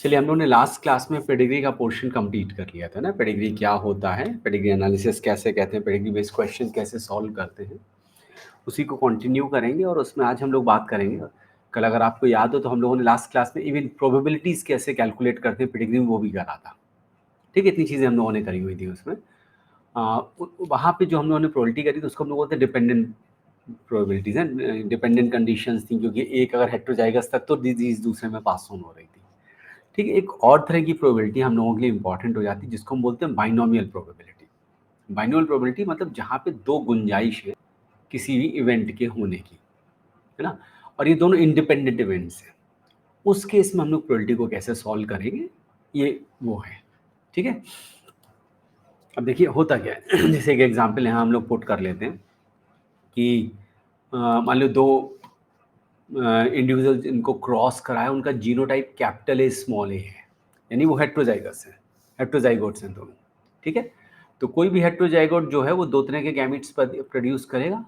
चलिए, हम लोगों ने लास्ट क्लास में पेडिग्री का पोर्शन कंप्लीट कर लिया था ना। पेडिग्री क्या होता है, पेडिग्री एनालिसिस कैसे कहते हैं, पेडिग्री बेस्ड क्वेश्चन कैसे सॉल्व करते हैं, उसी को कंटिन्यू करेंगे। और उसमें आज हम लोग बात करेंगे, कल अगर आपको याद हो तो हम लोगों ने लास्ट क्लास में इवन प्रोबेबिलिटीज़ कैसे कैलकुलेट करते हैं पेडिग्री में, वो भी करा था। ठीक है, इतनी चीज़ें हम लोगों ने करी हुई थी उसमें। वहाँ पे जो हम लोगों ने प्रोबेबिलिटी करी तो उसको हम लोग बोलते हैं डिपेंडेंट प्रोबेबिलिटीज़ हैं, डिपेंडेंट कंडीशंस थी, क्योंकि एक अगर हेटेरोजाइगस तक तो डिजीज़ दूसरे में पास ऑन हो रही थी। ठीक है, एक और तरह की प्रोबेबिलिटी हम लोगों के लिए इंपॉर्टेंट हो जाती है, जिसको हम बोलते हैं बाइनोमियल प्रोबेबिलिटी। बाइनोमियल प्रोबेबिलिटी मतलब जहाँ पे दो गुंजाइश है किसी भी इवेंट के होने की, है ना, और ये दोनों इंडिपेंडेंट इवेंट्स हैं। उस केस में हम लोग प्रोबेबिलिटी को कैसे सॉल्व करेंगे, ये वो है। ठीक है, अब देखिए होता क्या है जैसे एक एग्जांपल यहाँ हम लोग पुट कर लेते हैं कि मान लो दो इंडिविजुअल जिनको क्रॉस कराया, उनका जीनोटाइप कैपिटल ए स्मॉल ए है, यानी वो हेट्रोजाइगस है, हेट्रोजाइगोट्स हैं दोनों। ठीक है, तो कोई भी हेट्रोजाइगोट जो है वो दो तरह के गैमिट्स प्रोड्यूस करेगा,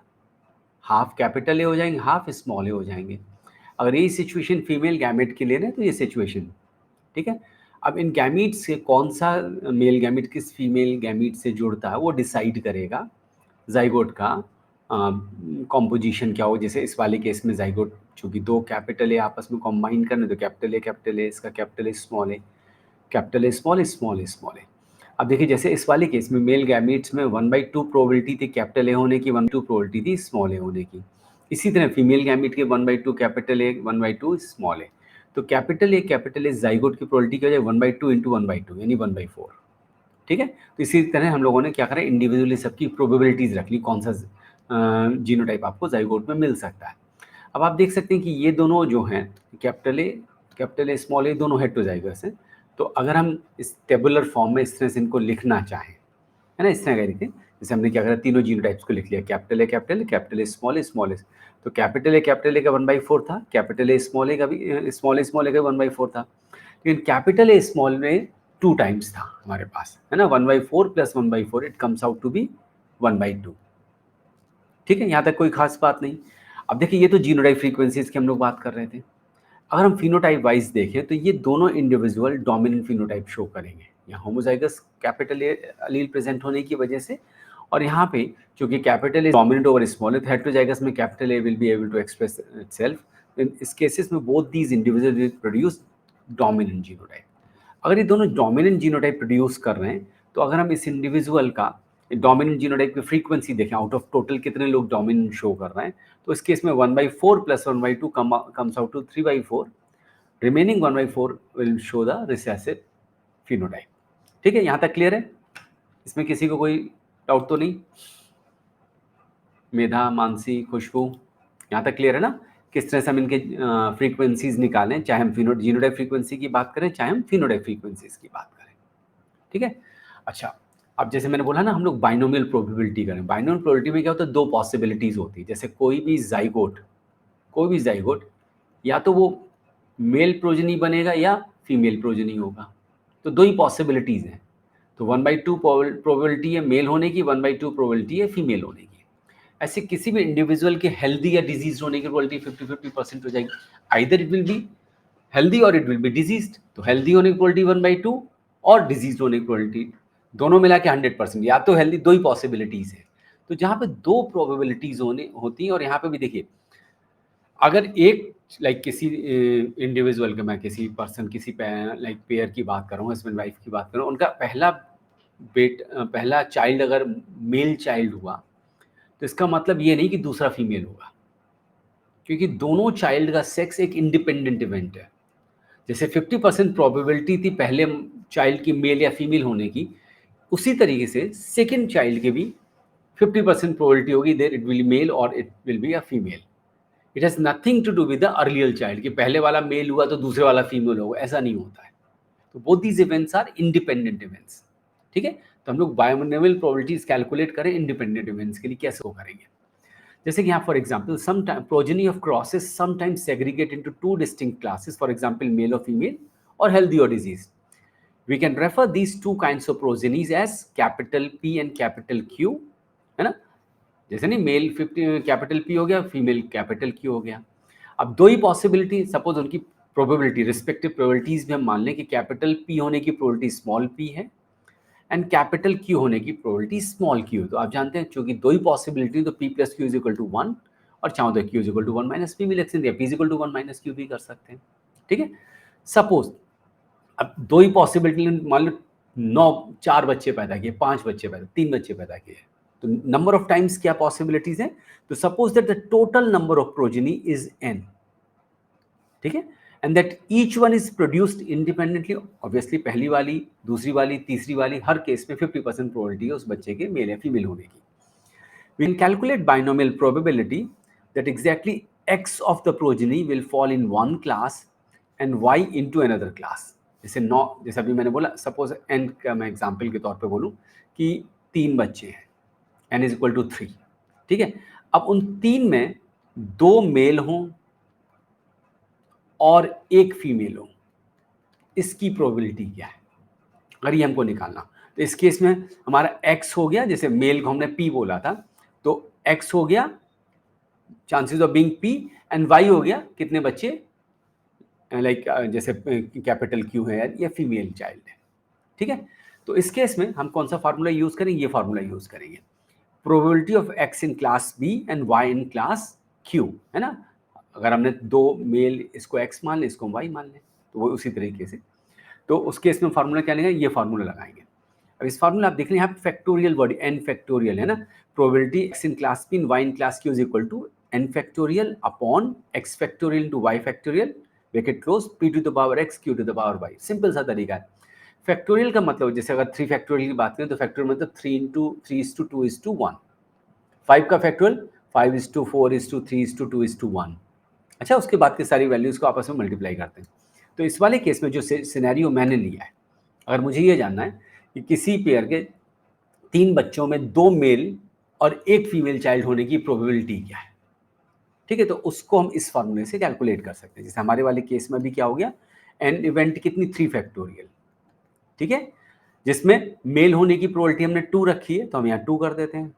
हाफ कैपिटल ए हो जाएंगे, हाफ स्मॉल ए हो जाएंगे। अगर यही सिचुएशन फीमेल गैमेट के लिए ना, तो ये सिचुएशन, ठीक है। अब इन गैमीट्स से कौन सा मेल गैमीट किस फीमेल गैमीट से जुड़ता है वो डिसाइड करेगा जाइगोट का कॉम्पोजिशन क्या हो। जैसे इस वाले केस में जाइगोट चूंकि दो कैपिटल ए आपस में कॉम्बाइन करने, तो कैपिटल ए इसका capital A small A, capital A small A small A small A. अब देखिए जैसे इस वाले केस में मेल गैमीट्स में 1/2 प्रोबेबिलिटी थी कैपिटल ए होने की, 1/2 प्रोबेबिलिटी थी स्मॉल ए होने की। इसी तरह फीमेल गैमीट के 1/2 कैपिटल ए, 1/2 स्मॉल ए। तो कैपिटल ए जाइगोट की प्रोबेबिलिटी क्या हो जाए 1/2 इंटू 1/2 यानी 1/4। ठीक है, तो इसी तरह हम लोगों ने क्या करा, इंडिविजुअली सबकी प्रोबेबिलिटीज रख ली कौन सा जीनोटाइप आपको जाइगोट में मिल सकता है। अब आप देख सकते हैं कि ये दोनों जो हैं कैपिटल ए स्मॉल ए दोनों हेटेरोजाइगस हैं। तो अगर हम इस टेबुलर फॉर्म में इस तरह से इनको लिखना चाहें, है ना, इस तरह करके जैसे हमने क्या करा, तीनों जीनोटाइप्स को लिख लिया, कैपिटल ए स्मॉल ए। तो कैपिटल ए का 1/4 था, कैपिटल ए स्मॉल ए का भी स्मॉल ए का 1/4 था। लेकिन कैपिटल ए स्मॉल में 2 टाइम्स था हमारे पास, है ना, 1/4 plus 1/4 it comes out to be 1/2। ठीक है, यहाँ तक कोई खास बात नहीं। अब देखिए ये तो जीनोटाइप फ्रीक्वेंसीज की हम लोग बात कर रहे थे। अगर हम फिनोटाइप वाइज देखें तो ये दोनों इंडिविजुअल डोमिनेंट फिनोटाइप शो करेंगे, यहाँ homozygous capital A allele present होने की वजह से। और यहाँ पे चूंकि capital A dominant over small है, तो हेटेरोजाइगस में capital A will be able to express itself. इन इस केसेस में both these individual will produce dominant genotype. अगर ये दोनों डोमिनेंट जीनोटाइप प्रोड्यूस कर रहे हैं, तो अगर हम इस इंडिविजुअल का डोमिनेंट जीनोटाइप की फ्रीक्वेंसी देखें, आउट ऑफ टोटल कितने लोग डोमिनेंट शो कर रहे हैं, तो इस केस में 1/4 plus 1/2 comes out to 3/4। Remaining 1/4 will show the recessive phenotype. ठीक है, यहाँ तक क्लियर है? इसमें किसी को कोई डाउट तो नहीं? मेधा, मानसी, खुशबू, यहाँ तक क्लियर है ना? किस तरह से हम इनके फ्रीक्वेंसीज निकालें, चाहे हम जीनोटाइप फ्रीक्वेंसी की बात करें, चाहे हम फिनोटाइप फ्रीक्वेंसीज की बात करें। ठीक है, अच्छा। अब जैसे मैंने बोला ना, हम लोग बाइनोमियल प्रोबेबिलिटी करें। बाइनोमियल प्रोबेबिलिटी में क्या होता है, दो पॉसिबिलिटीज होती है। जैसे कोई भी जाइगोट या तो वो मेल प्रोजनी बनेगा या फीमेल प्रोजनी होगा, तो दो ही पॉसिबिलिटीज हैं। तो 1/2 प्रोबेबिलिटी है मेल होने की, 1/2 प्रोबेबिलिटी है फीमेल होने की। ऐसे किसी भी इंडिविजुअल के हेल्दी या डिजीज होने की प्रोबेबिलिटी 50-50% हो जाएगी। Either it will be healthy और इट विल बी डिजीज्ड। तो हेल्दी होने की प्रोबेबिलिटी 1/2 और डिजीज होने की प्रोबेबिलिटी दोनों मिला के 100%, या तो हेल्दी, दो ही पॉसिबिलिटीज है। तो जहाँ पे दो प्रोबेबिलिटीज होती हैं, और यहाँ पे भी देखिए अगर एक किसी इंडिविजुअल के, मैं किसी पर्सन किसी पेयर की बात कर रहा हूँ, हस्बैंड वाइफ की बात कर रहा हूँ, उनका पहला चाइल्ड अगर मेल चाइल्ड हुआ, तो इसका मतलब ये नहीं कि दूसरा फीमेल होगा, क्योंकि दोनों चाइल्ड का सेक्स एक इंडिपेंडेंट इवेंट है। जैसे 50% प्रोबेबिलिटी थी पहले चाइल्ड की मेल या फीमेल होने की, उसी तरीके से सेकेंड चाइल्ड के भी 50% प्रोबेबिलिटी होगी, देयर इट विल मेल और it will be a female. It has nothing to do with the earlier child कि पहले वाला मेल हुआ तो दूसरे वाला फीमेल होगा, ऐसा नहीं होता है। तो both these events are independent events. ठीक है, तो हम लोग बायोनोमियल प्रोबेबिलिटीज कैलकुलेट करें इंडिपेंडेंट इवेंट्स के लिए, कैसे वो करेंगे? जैसे कि यहाँ for example progeny of crosses sometimes segregate into 2 distinct classes, for example male और फीमेल, और हेल्दी और disease. We can refer these two kinds of progenies as capital P and capital Q, है ना? जैसे नहीं, मेल 50 कैपिटल P हो गया, female capital Q हो गया। अब दो ही पॉसिबिलिटी, सपोज उनकी प्रोबेबिलिटी, रिस्पेक्टिव प्रोबेबिलिटीज में हम मान लें कि कैपिटल P होने की प्रोबेबिलिटी स्मॉल p है एंड कैपिटल Q होने की प्रोबेबिलिटी स्मॉल q। तो आप जानते हैं चूंकि दो ही पॉसिबिलिटी, तो P plus q is equal to 1, और चाहो तो Q is equal to 1 minus P भी लिख सकते हैं, P is equal to 1 minus Q भी कर सकते हैं। ठीक है, सपोज अब दो ही पॉसिबिलिटी, मान लो 4 बच्चे पैदा किए, 5 बच्चे पैदा, 3 बच्चे पैदा किए, तो नंबर ऑफ टाइम्स क्या पॉसिबिलिटीज है? तो suppose that the total number of progeny is n। ठीक है, and that each one is produced independently. Obviously पहली वाली, दूसरी वाली, तीसरी वाली, हर केस में 50% प्रोबेबिलिटी है उस बच्चे के मेल या फीमेल होने की। We can calculate binomial probability that exactly x of the progeny will fall in one class and y into another class। जैसे अभी मैंने बोला, सपोज n का मैं एग्जाम्पल के तौर पे बोलूं कि 3 बच्चे हैं, n इज इक्वल टू 3। ठीक है, अब उन 3 में 2 मेल हों और 1 फीमेल हो, इसकी प्रोबेबिलिटी क्या है? अगर ये हमको निकालना, तो इस केस में हमारा x हो गया, जैसे मेल को हमने p बोला था, तो x हो गया chances of being p, and y हो गया कितने बच्चे, लाइक जैसे कैपिटल Q है या फीमेल चाइल्ड है। ठीक है, तो इस केस में हम कौन सा फार्मूला यूज करेंगे? ये फार्मूला यूज करेंगे, probability of x in class b and y in class q, है ना। अगर हमने 2 मेल, इसको x मान ले, इसको y मान ले, तो वो उसी तरीके से, तो उस केस में फार्मूला क्या लेंगे? ये फार्मूला लगाएंगे। अब इस फार्मूला आप देख रहे हैं यहाँ पे फैक्टोरियल वर्ड, n फैक्टोरियल है ना। Probability x in class p in y in class q is equal to n factorial upon x factorial into y factorial, bracket close, p to the power x q to the power y। Simple सा तरीका है। Factorial का मतलब, जैसे अगर 3 factorial की बात करें तो फैक्टोरियल मतलब 3:3:2:1। 5 का फैक्टोरियल 5:4:3:2:1। अच्छा, उसके बाद की सारी वैल्यूज को आपस में मल्टीप्लाई करते हैं। तो इस वाले केस में जो सिनेरियो मैंने लिया है, अगर मुझे ये जानना है कि किसी पेयर के 3 बच्चों में 2 मेल और 1 फीमेल चाइल्ड होने की प्रोबेबिलिटी क्या है, ठीक है, तो उसको हम इस फॉर्मूले से कैलकुलेट कर सकते हैं। जैसे हमारे वाले केस में भी क्या हो गया, एन इवेंट कितनी 3 फैक्टोरियल, ठीक है, जिसमें मेल होने की प्रोबेबिलिटी हमने 2 रखी है, तो हम यहाँ 2 कर देते हैं।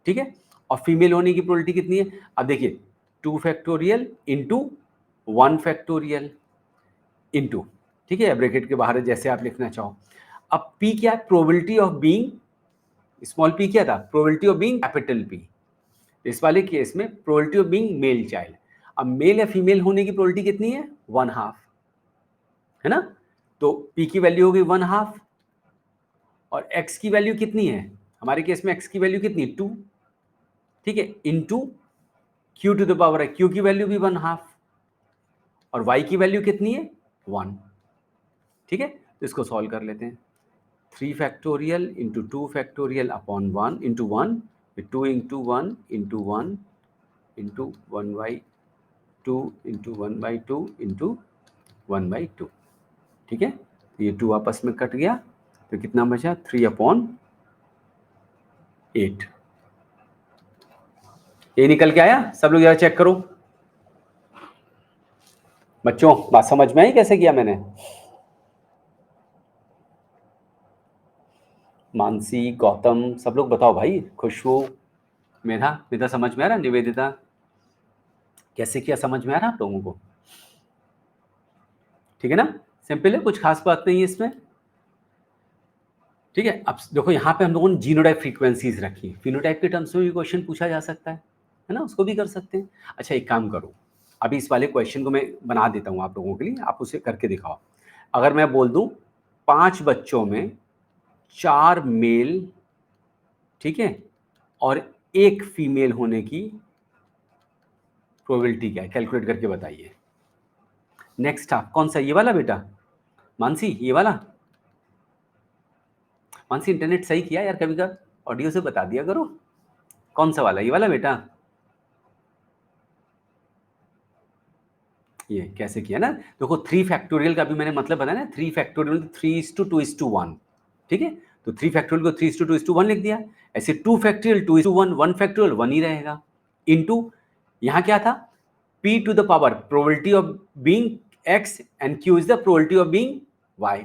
ठीक है, और फीमेल होने की प्रोबेबिलिटी कितनी है? अब देखिए 2 फैक्टोरियल इंटू 1 फैक्टोरियल इंटू, ठीक है, ब्रैकेट के बाहर जैसे आप लिखना चाहो। अब p क्या है? Probability of being small p क्या था? Probability of being capital P। इस वाले केस में probability of being male child. अब मेल या फीमेल होने की प्रोबेबिलिटी कितनी है? 1/2, है ना। तो p की वैल्यू होगी 1/2 और x की वैल्यू कितनी है? हमारे केस में x की वैल्यू कितनी है? 2, ठीक है, into q to the power है, q की वैल्यू भी 1/2 और y की वैल्यू कितनी है? 1। ठीक है, तो इसको सॉल्व कर लेते हैं। 3 factorial into 2 factorial upon 1 into 1, 2 into 1 into 1 into 1/2 into 1/2 into 1/2। ठीक है, तो ये 2 आपस में कट गया, तो कितना बचा? 3/8। ये निकल के आया। सब लोग जरा चेक करो। बच्चों, बात समझ में आई कैसे किया मैंने? मानसी, गौतम, सब लोग बताओ भाई। खुशबू, मेधा समझ में आ रहा? निवेदिता, कैसे किया? समझ में आ रहा आप लोगों को? ठीक है ना, सिंपल है, कुछ खास बात नहीं है इसमें। ठीक है, अब देखो यहाँ पे हम लोगों ने जीनोटाइप फ्रीक्वेंसीज रखी, फिनोटाइप के टर्म्स में भी क्वेश्चन पूछा जा सकता है ना, उसको भी कर सकते हैं। अच्छा, एक काम करो, अभी इस वाले क्वेश्चन को मैं बना देता हूँ आप लोगों के लिए, आप उसे करके दिखाओ। अगर मैं बोल दूं 5 बच्चों में 4 मेल, ठीक है, और 1 फीमेल होने की प्रोबेबिलिटी क्या है? कैलकुलेट करके बताइए। नेक्स्ट आप कौन सा? ये वाला बेटा मानसी, ये वाला। मानसी, इंटरनेट सही किया यार, कभी का ऑडियो से बता दिया करो। कौन सा वाला? ये वाला बेटा। ये कैसे किया ना, देखो 3 फैक्टोरियल का भी मैंने मतलब बताया ना, 3 फैक्टोरियल 3:2:1। ठीक है, तो 3 फैक्टोरियल को 3:2:1 लिख दिया। ऐसे 2 फैक्टोरियल 2:1, 1 फैक्टोरियल 1 ही रहेगा। इनटू यहाँ क्या था? p to the power probability of being x and q is the probability of being y।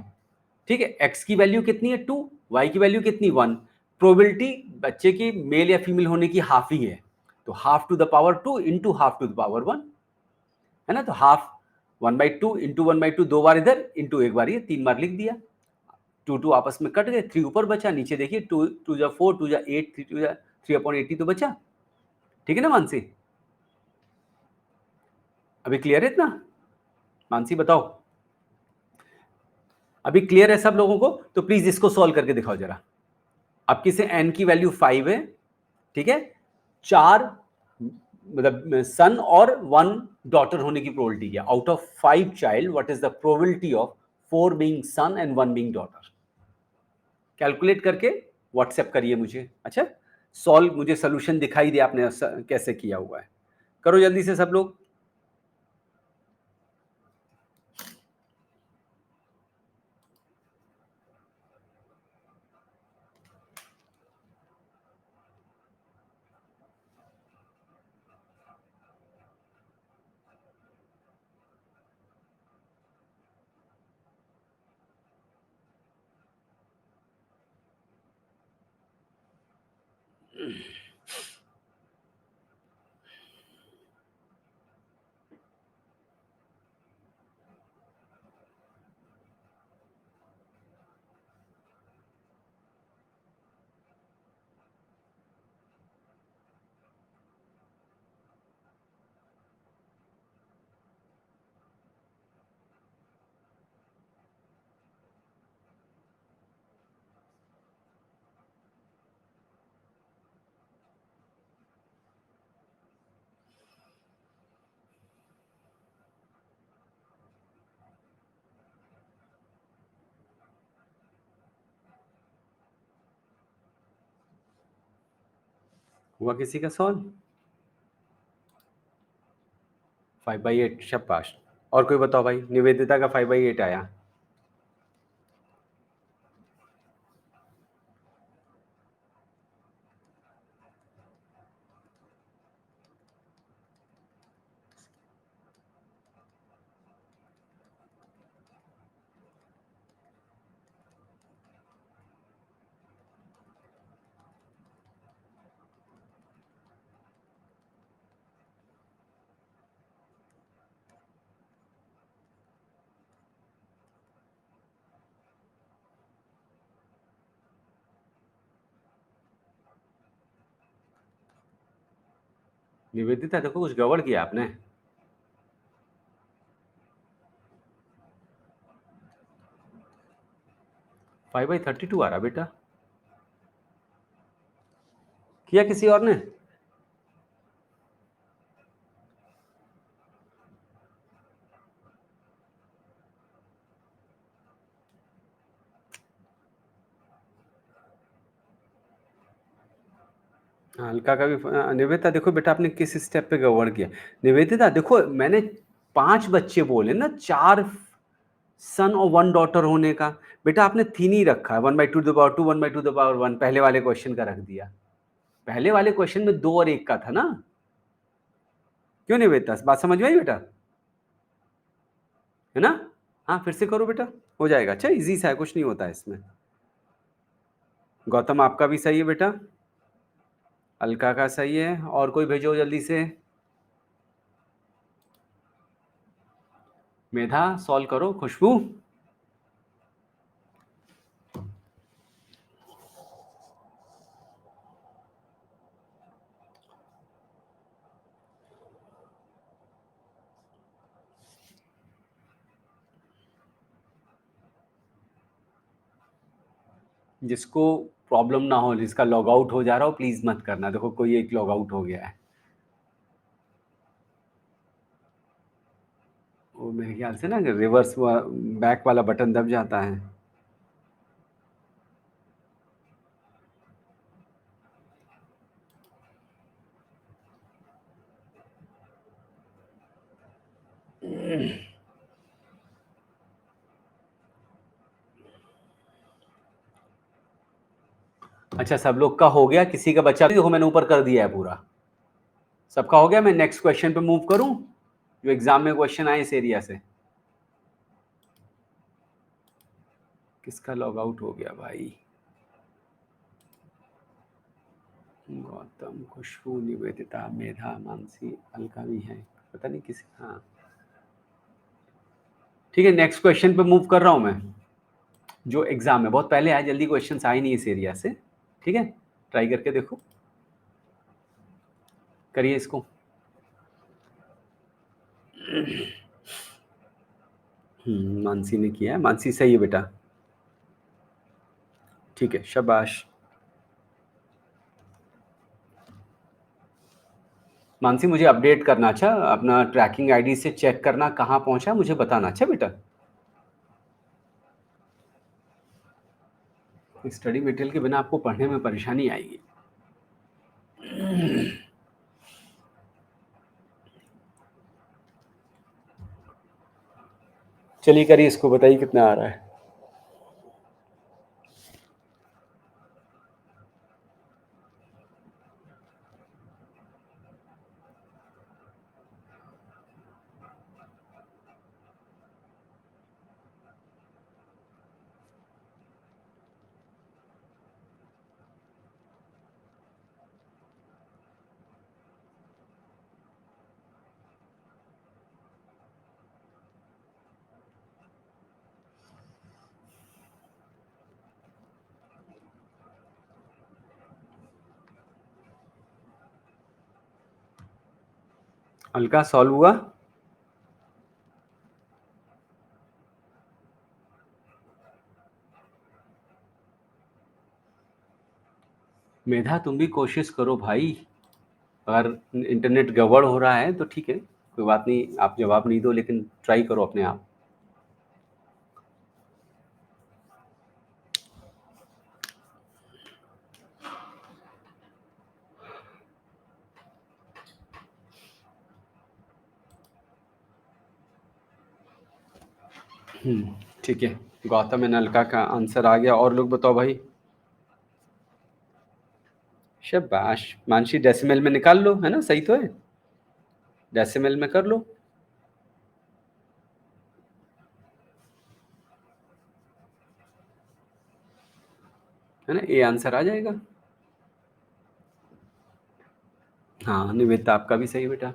ठीक है, x की वैल्यू कितनी है? 2, y की वैल्यू कितनी? 1। प्रोबेबिलिटी बच्चे की मेल या फीमेल होने की हाफ ही है, तो half to the power 2 into half to the power 1, है ना। तो हाफ 1/2 इंटू 1/2 2 बार इधर इंटू एक बार ये 3 बार लिख दिया। 2 आपस में कट गए, 3 ऊपर बचा, नीचे देखिए 2 जा 4 2 जा 8 3 जा 3/80 तो बचा। ठीक है ना मानसी? अभी क्लियर है इतना? मानसी बताओ, अभी क्लियर है सब लोगों को? तो प्लीज इसको सॉल्व करके दिखाओ जरा। आपकी से n की वैल्यू 5 है, ठीक है? 4 मतलब सन और 1 डॉटर होने की प्रोबेबिलिटी क्या? Out of 5 child what is the probability of 4 being son and 1 being daughter? Calculate करके व्हाट्सएप करिए मुझे। अच्छा, सॉल्व, मुझे सोल्यूशन दिखाई दे आपने कैसे किया हुआ है। करो जल्दी से सब लोग। हुआ किसी का सॉल्व? 5/8 शाबाश। और कोई बताओ भाई, निवेदिता का 5/8 आया। निवेदिता देखो कुछ गड़बड़ किया आपने। 5/32 आ रहा बेटा, किया किसी और ने? हाँ, अलका का भी निवेदिता देखो बेटा आपने किस स्टेप पे गड़बड़ किया। निवेदिता देखो मैंने 5 बच्चे बोले ना, 4 सन और 1 डॉटर होने का। बेटा आपने 3 ही रखा है, 1/2 to the power 2 1/2 to the power 1 पहले वाले क्वेश्चन का रख दिया। पहले वाले क्वेश्चन में 2 और 1 का था ना। क्यों निवेदिता, बात समझ में आई बेटा? है ना? हाँ फिर से करो बेटा, हो जाएगा। अच्छा इजी सा है, कुछ नहीं होता है इसमें। गौतम आपका भी सही है बेटा, अलका का सही है, और कोई भेजो जल्दी से। मेधा सॉल्व करो, खुशबू। जिसको प्रॉब्लम ना हो, जिसका लॉग आउट हो जा रहा हो, प्लीज मत करना। देखो कोई एक लॉग आउट हो गया है, वो मेरे ख्याल से ना रिवर्स बैक वाला बटन दब जाता है। अच्छा सब लोग का हो गया, किसी का बच्चा देखो मैंने ऊपर कर दिया है पूरा, सबका हो गया। मैं नेक्स्ट क्वेश्चन पे मूव करूं, जो एग्जाम में क्वेश्चन आए इस एरिया से। किसका लॉग आउट हो गया भाई? गौतम, खुशबू, निवेदिता, मेधा, मानसी, अलका भी है, पता नहीं किसी। हाँ ठीक है, नेक्स्ट क्वेश्चन पे मूव कर रहा हूं मैं। जो एग्जाम है बहुत पहले आया, जल्दी क्वेश्चंस आए नहीं इस एरिया से। ठीक है, ट्राई करके देखो, करिए इसको। मानसी ने किया है, मानसी सही है बेटा। ठीक है, शाबाश। मानसी मुझे अपडेट करना, अच्छा अपना ट्रैकिंग आईडी से चेक करना कहाँ पहुंचा, मुझे बताना, अच्छा बेटा। स्टडी मटेरियल के बिना आपको पढ़ने में परेशानी आएगी। चलिए करिए इसको, बताइए कितना आ रहा है। हल्का सॉल्व हुआ। मेधा तुम भी कोशिश करो भाई, अगर इंटरनेट गड़बड़ हो रहा है तो ठीक है, कोई बात नहीं, आप जवाब नहीं दो लेकिन ट्राई करो अपने आप। ठीक है, गौतम एंड अलका का आंसर आ गया। और लोग बताओ भाई। शाबाश। मानसी डेसिमल में निकाल लो, है ना, सही तो है, डेसिमल में कर लो। है ना, ये आंसर आ जाएगा। हाँ निवेदिता आपका भी सही है बेटा।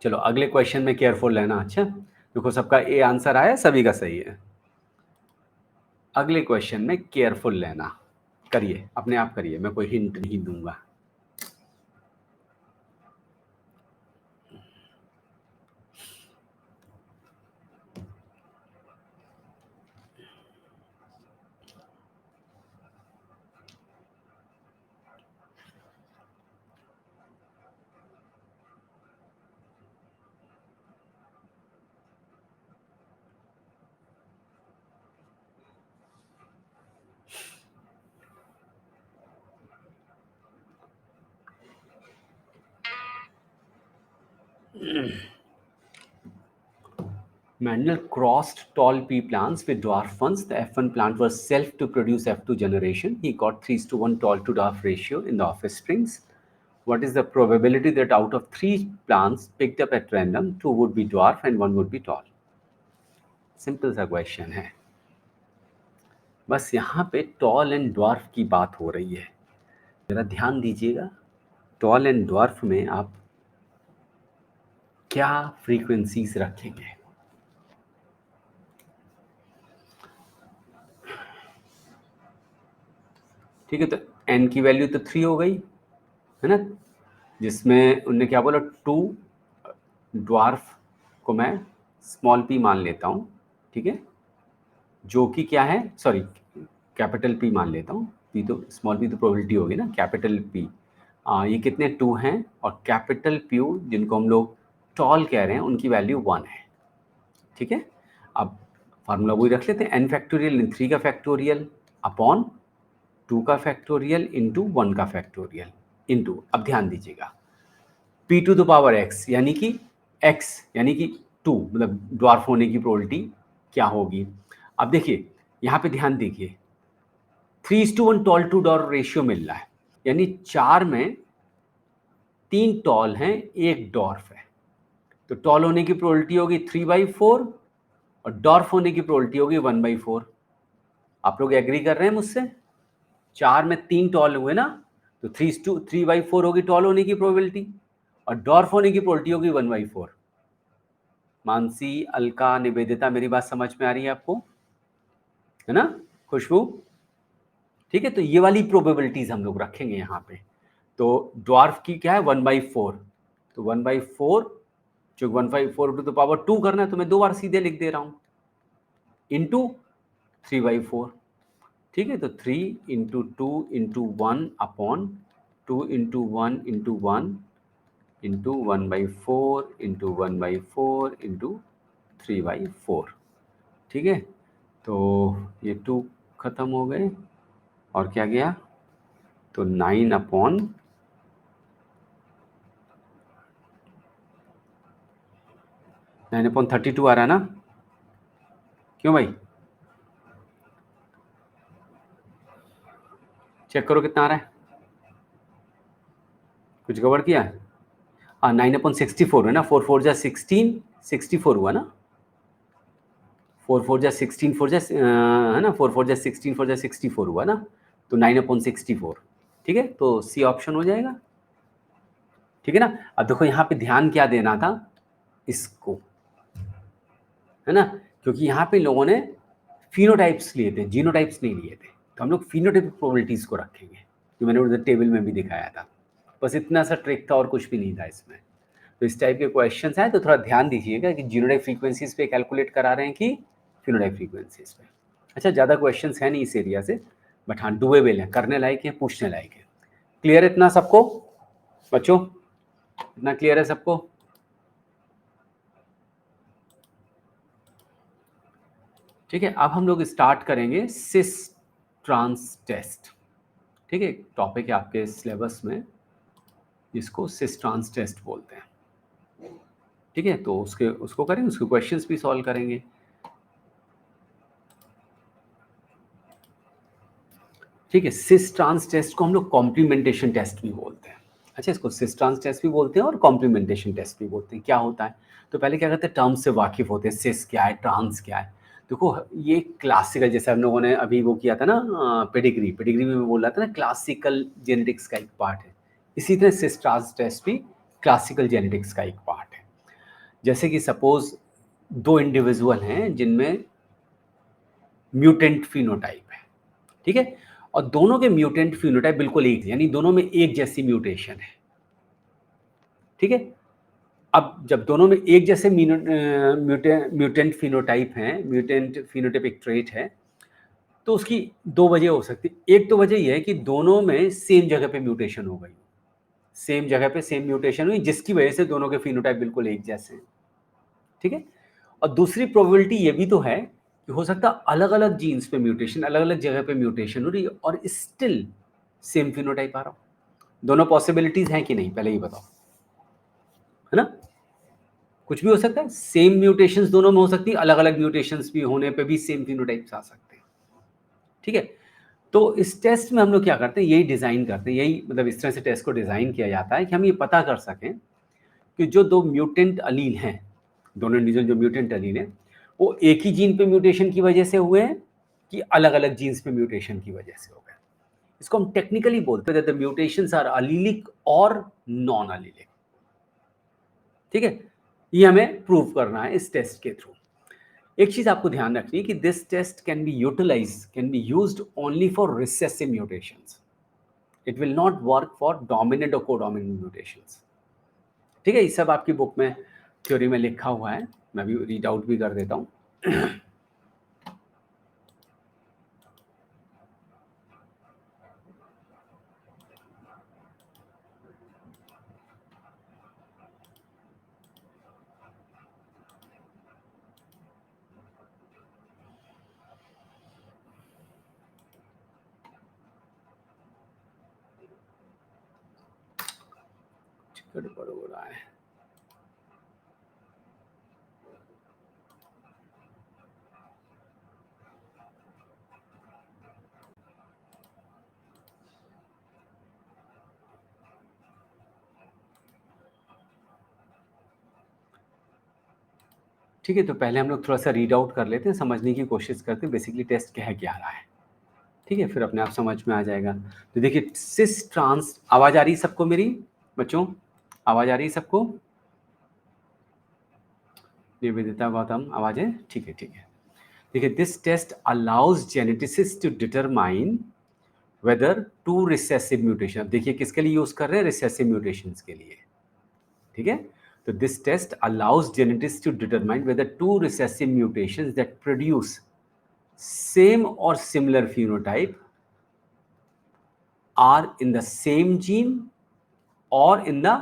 चलो अगले क्वेश्चन में केयरफुल रहना। अच्छा देखो, सबका ए आंसर आया, सभी का सही है। अगले क्वेश्चन में केयरफुल रहना, करिए अपने आप करिए, मैं कोई हिंट नहीं दूंगा। Mendel crossed tall pea plants with dwarf ones. The F1 plant was self to produce F2 generation. He got 3:1 tall to dwarf ratio in the offsprings. What is the probability that out of 3 plants picked up at random, 2 would be dwarf and 1 would be tall? Simple सा question है, बस यहाँ पे tall and dwarf की बात हो रही है। जरा ध्यान दीजिएगा, टॉल एंड ड्वार्फ में आप क्या फ्रीक्वेंसीज रखेंगे। ठीक है, तो एन की वैल्यू तो 3 हो गई, है ना, जिसमें उनने क्या बोला, 2 ड्वार्फ को मैं स्मॉल पी मान लेता हूँ। ठीक है, जो कि क्या है, सॉरी कैपिटल पी मान लेता हूँ, पी तो स्मॉल पी तो प्रोबेबिलिटी होगी ना, कैपिटल पी। ये कितने 2 हैं, और कैपिटल प्यू जिनको हम लोग टॉल कह रहे हैं उनकी वैल्यू 1 है। ठीक है, अब फार्मूला वही रख लेते हैं, एन फैक्टोरियल 3 का फैक्टोरियल अपॉन 2 का फैक्टोरियल इंटू 1 का फैक्टोरियल इंटू, अब ध्यान दीजिएगा, p to the power x यानी कि x यानी कि 2, मतलब ड्वार्फ होने की प्रोबेबिलिटी क्या होगी। अब देखिए यहाँ पे ध्यान दीजिए, 3:1 टॉल टू डॉर्फ रेशियो मिल रहा है, यानी 4 में 3 टॉल हैं, 1 डॉर्फ है, तो टॉल होने की प्रोबेबिलिटी होगी 3/4 और डॉर्फ होने की प्रोबेबिलिटी होगी 1/4। आप लोग एग्री कर रहे हैं मुझसे, 4 में 3 टॉल हुए ना, तो 3/4 होगी टॉल होने की प्रोबेबिलिटी और डॉर्फ होने की प्रोबेबिलिटी होगी 1/4। मानसी, अलका, निवेदिता, मेरी बात समझ में आ रही है आपको, है ना? खुशबू, ठीक है। तो ये वाली प्रोबेबिलिटीज हम लोग रखेंगे यहाँ पे। तो ड्वार्फ की क्या है 1/4, तो 1/4, जो 1/4 करना है तो मैं 2 बार सीधे लिख दे रहा हूँ, इंटू 3/4, ठीक है। तो 3 into 2 into 1 upon 2 into 1 into 1 into 1/4 into 1/4 into 3/4, ठीक है। तो ये 2 खत्म हो गए और क्या गया, तो 9/32 आ रहा है ना? क्यों भाई, चेक करो कितना आ रहा है, कुछ गड़बड़ किया है? हाँ 9/64 है ना, 4 4 जा 16, 64 हुआ ना, 4 4 जा 16, 4 जा है ना, 4 4 जा 16, 4 जा 64 हुआ ना, तो 9/64, ठीक है। तो सी ऑप्शन हो जाएगा, ठीक है ना। अब देखो यहाँ पे ध्यान क्या देना था, इसको, है ना, क्योंकि यहाँ पे लोगों ने फिनोटाइप्स लिए थे, जीनोटाइप्स नहीं लिए थे, तो हम लोग फिनोटाइप प्रोबेबिलिटीज को रखेंगे, जो मैंने उधर टेबल में भी दिखाया था। बस इतना सा ट्रिक था और कुछ भी नहीं था इसमें। तो इस टाइप के क्वेश्चंस आए तो थोड़ा ध्यान दीजिएगा कि जीनोटाइप फ्रीक्वेंसीज पे कैलकुलेट करा रहे हैं कि फिनोटाइप फ्रीक्वेंसीज पे। अच्छा, ज़्यादा क्वेश्चंस है नहीं इस एरिया से, बट हाँ डुएबल है, करने लायक है, पूछने लायक है। क्लियर इतना सबको बच्चों, इतना क्लियर है सबको? ठीक है, अब हम लोग स्टार्ट करेंगे सिस ट्रांस टेस्ट, ठीक है। टॉपिक है आपके सिलेबस में, जिसको सिस ट्रांस टेस्ट बोलते हैं, ठीक है। तो उसको करेंगे, उसके क्वेश्चंस भी सॉल्व करेंगे, ठीक है। सिस ट्रांस टेस्ट को हम लोग कॉम्प्लीमेंटेशन टेस्ट भी बोलते हैं। अच्छा, इसको सिस ट्रांस टेस्ट भी बोलते हैं और कॉम्प्लीमेंटेशन टेस्ट भी बोलते हैं। क्या होता है, तो पहले क्या करते हैं, टर्म्स से वाकिफ होते हैं, सिस क्या है, ट्रांस क्या है। देखो ये क्लासिकल, जैसे हम लोगों ने अभी वो किया था ना, पेडिग्री, पेडिग्री में मैं बोल रहा था ना, क्लासिकल जेनेटिक्स का एक पार्ट है। इसी तरह सिस ट्रांस टेस्ट भी क्लासिकल जेनेटिक्स का एक पार्ट है। जैसे कि सपोज 2 इंडिविजुअल हैं जिनमें म्यूटेंट फिनोटाइप है, ठीक है, और दोनों के म्यूटेंट फिनोटाइप बिल्कुल एक, यानी दोनों में एक जैसी म्यूटेशन है, ठीक है। अब जब दोनों में एक जैसे म्यूटेंट फिनोटाइप हैं, म्यूटेंट फिनोटाइपिक ट्रेट है, तो उसकी 2 वजह हो सकती है। एक तो वजह यह है कि दोनों में सेम जगह पे म्यूटेशन हो गई, सेम जगह पे सेम म्यूटेशन हुई, जिसकी वजह से दोनों के फिनोटाइप बिल्कुल एक जैसे हैं, ठीक है। और दूसरी प्रोबेबिलिटी ये भी तो है कि हो सकता है अलग अलग जीन्स पे म्यूटेशन, अलग अलग जगह पे म्यूटेशन हो रही है और स्टिल सेम फिनोटाइप आ रहा हो। दोनों पॉसिबिलिटीज हैं कि नहीं, पहले ही बताओ, है ना। कुछ भी हो सकता है, सेम म्यूटेशंस दोनों में हो सकती है, अलग अलग म्यूटेशंस भी होने पे भी सेम फिनोटाइप्स आ सकते हैं, ठीक है। तो इस टेस्ट में हम लोग क्या करते हैं, यही डिजाइन करते हैं, यही मतलब इस तरह से टेस्ट को डिजाइन किया जाता है कि हम ये पता कर सकें कि जो 2 म्यूटेंट अलील हैं, दोनों इंडिविजुअल जो म्यूटेंट अलील हैं, वो एक ही जीन पे म्यूटेशन की वजह से हुए हैं कि अलग अलग जीन्स पे म्यूटेशन की वजह से हो गए। इसको हम टेक्निकली बोलते हैं द म्यूटेशंस आर अलीलिक और नॉन अलीलिक, ठीक है। ये हमें प्रूव करना है इस टेस्ट के थ्रू। एक चीज आपको ध्यान रखनी है कि this test can be used only for recessive mutations, it will not work for dominant और कोडोमिनेंट म्यूटेशंस, ठीक है। ये सब आपकी बुक में थ्योरी में लिखा हुआ है, मैं भी रीड आउट भी कर देता हूँ। गड़बड़ हो रहा है, ठीक है। तो पहले हम लोग थोड़ा सा रीड आउट कर लेते हैं, समझने की कोशिश करते हैं बेसिकली टेस्ट कह क्या रहा है, ठीक है, फिर अपने आप समझ में आ जाएगा। तो देखिए सिस ट्रांस, आवाज आ रही है सबको मेरी बच्चों, आवाज आ रही है सबको? निवेदिता गौतम, आवाज है? ठीक है, ठीक है। देखिए, this test allows geneticist to determine whether two recessive mutation. अब देखिए किसके लिए यूज कर रहे हैं? रिसेसिव म्यूटेशंस के लिए। ठीक है, तो this test allows geneticist to determine whether two recessive mutations that produce same और similar phenotype are in the same gene or in the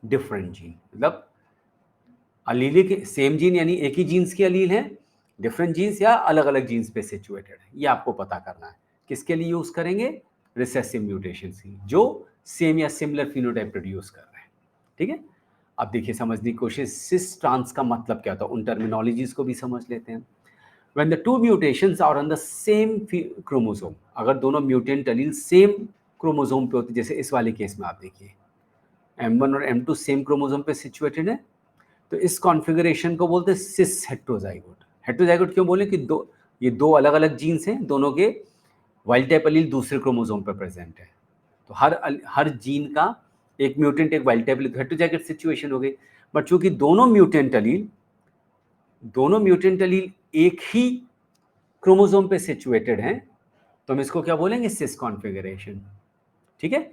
different gene। मतलब अलील के सेम जीन यानी एक ही जीन्स की अलील है, डिफरेंट जीन्स या अलग अलग जीन्स पे सिचुएटेड है, ये आपको पता करना है। किसके लिए यूज करेंगे? रिसेसिव म्यूटेशन की, जो सेम या सिमिलर फिनोटाइप प्रोड्यूस कर रहे हैं। ठीक है, अब देखिए समझने की कोशिश, सिस ट्रांस का मतलब क्या होता है, उन टर्मिनोलॉजीज को भी समझ लेते हैं। When the two mutations are on the same chromosome, अगर दोनों म्यूटेंट एलील सेम क्रोमोसोम पे होती, जैसे इस वाले केस में आप देखिए M1 और M2 सेम क्रोमोसोम पे सिचुएटेड है, तो इस कॉन्फ़िगरेशन को बोलते हैं सिस हेट्रोजाइगोट। हेट्रोजाइगोट क्यों बोले? कि ये दो अलग अलग जीन्स हैं, दोनों के वाइल्ड टाइप एलील दूसरे क्रोमोसोम पे प्रेजेंट है, तो हर जीन का एक म्यूटेंट एक wild type allele, heterozygote situation हो गई। बट चूंकि दोनों म्यूटेंट एलील एक ही क्रोमोसोम पे सिचुएटेड हैं, तो हम इसको क्या बोलेंगे? सिस कॉन्फ़िगरेशन। ठीक है,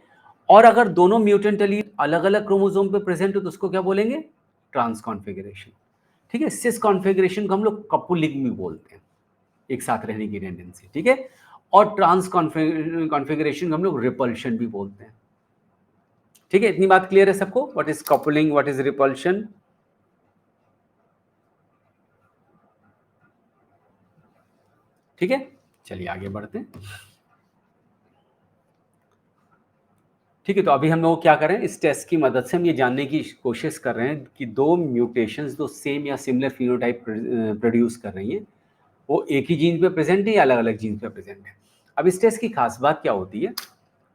और अगर दोनों म्यूटेंट एलील अलग अलग क्रोमोसोम पे प्रेजेंट हो तो उसको क्या बोलेंगे? Trans configuration. ठीक है, सिस कॉन्फ़िगरेशन को हम लोग कपुलिंग भी बोलते हैं, एक साथ रहने की टेंडेंसी। ठीक है, और ट्रांस कॉन्फ़िगरेशन को हम लोग रिपल्शन भी बोलते हैं। ठीक है, इतनी बात क्लियर है सबको? What is coupling, what is repulsion? ठीक है, चलिए आगे बढ़ते हैं। ठीक है, तो अभी हम लोग क्या कर रहे हैं, इस टेस्ट की मदद से हम ये जानने की कोशिश कर रहे हैं कि दो म्यूटेशंस जो सेम या सिमिलर फिनोटाइप प्रोड्यूस कर रही हैं, वो एक ही जीन पे प्रेजेंट है या अलग अलग जीन पे प्रेजेंट है। अब इस टेस्ट की खास बात क्या होती है?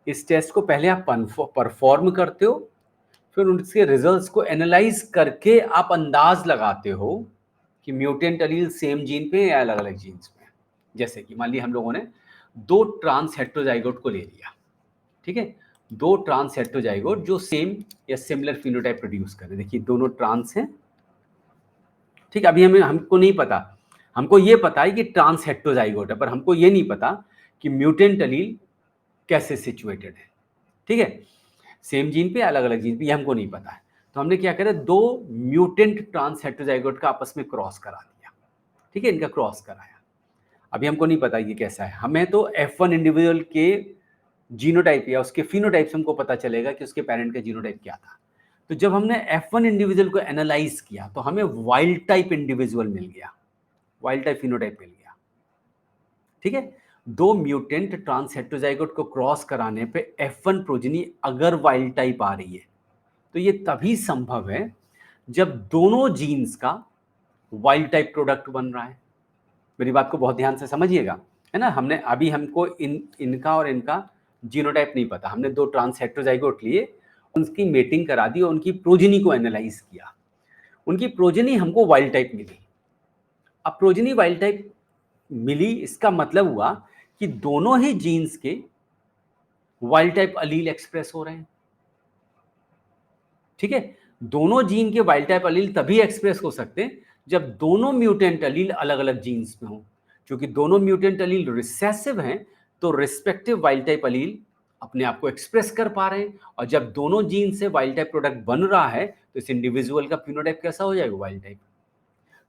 इस टेस्ट को पहले आप परफॉर्म करते हो, फिर उसके रिजल्ट्स को एनालाइज करके आप अंदाज लगाते हो कि म्यूटेंट एलील सेम जीन पे या अलग अलग जीन्स पे। जैसे कि मान लिया हम लोगों ने दो ट्रांस हेट्रोजाइगोट को ले लिया। ठीक है, दो ट्रांस हेट्रोजाइगोट जो सेम या सिमिलर फिनोटाइप प्रोड्यूस कर रहे हैं। देखिए दोनों ट्रांस हैं। ठीक, अभी हमको नहीं पता, हमको ये पता है कि ट्रांस हेट्रोजाइगोट है, पर हमको ये नहीं पता कि म्यूटेंट एलील कैसे सिचुएटेड है। ठीक है, सेम जीन पे अलग अलग जीन पे, ये हमको नहीं पता है। तो हमने क्या करा, दो म्यूटेंट ट्रांस हेट्रोजाइगोट का आपस में क्रॉस करा दिया। ठीक है, इनका क्रॉस कराया। अभी हमको नहीं पता ये कैसा है, हमें तो F1 इंडिविजुअल के जीनोटाइप या उसके फिनोटाइप से हमको पता चलेगा कि उसके पेरेंट का जीनोटाइप क्या था। तो जब हमने F1 इंडिविजुअल को एनालाइज किया तो हमें वाइल्ड टाइप इंडिविजुअल मिल गया, वाइल्ड टाइप फिनोटाइप मिल गया। ठीक है, दो म्यूटेंट ट्रांस हेट्रोजाइगोट को क्रॉस कराने पे F1 प्रोजेनी अगर वाइल्ड टाइप आ रही है तो ये तभी संभव है जब दोनों जीन्स का वाइल्ड टाइप प्रोडक्ट बन रहा है। मेरी बात को बहुत ध्यान से समझिएगा, है ना। हमको इनका और इनका जीनोटाइप नहीं पता, हमने दो ट्रांस हेट्रोजाइगोट लिए, उनकी मेटिंग करा दी और उनकी प्रोजेनी को एनालाइज किया, उनकी प्रोजेनी हमको वाइल्ड टाइप मिली। अब प्रोजेनी वाइल्ड टाइप मिली, इसका मतलब हुआ कि दोनों ही जीन्स के वाइल्ड टाइप अलील एक्सप्रेस हो रहे हैं। ठीक है, दोनों जीन के वाइल्ड टाइप अलील तभी एक्सप्रेस हो सकते हैं जब दोनों म्यूटेंट अलील अलग अलग जीन्स में हो। क्योंकि दोनों म्यूटेंट अलील रिसेसिव हैं तो रिस्पेक्टिव वाइल्ड टाइप अलील अपने आप को एक्सप्रेस कर पा रहे हैं, और जब दोनों जीन से वाइल्ड टाइप प्रोडक्ट बन रहा है तो इस इंडिविजुअल का फिनोटाइप कैसा हो जाएगा? Wild type.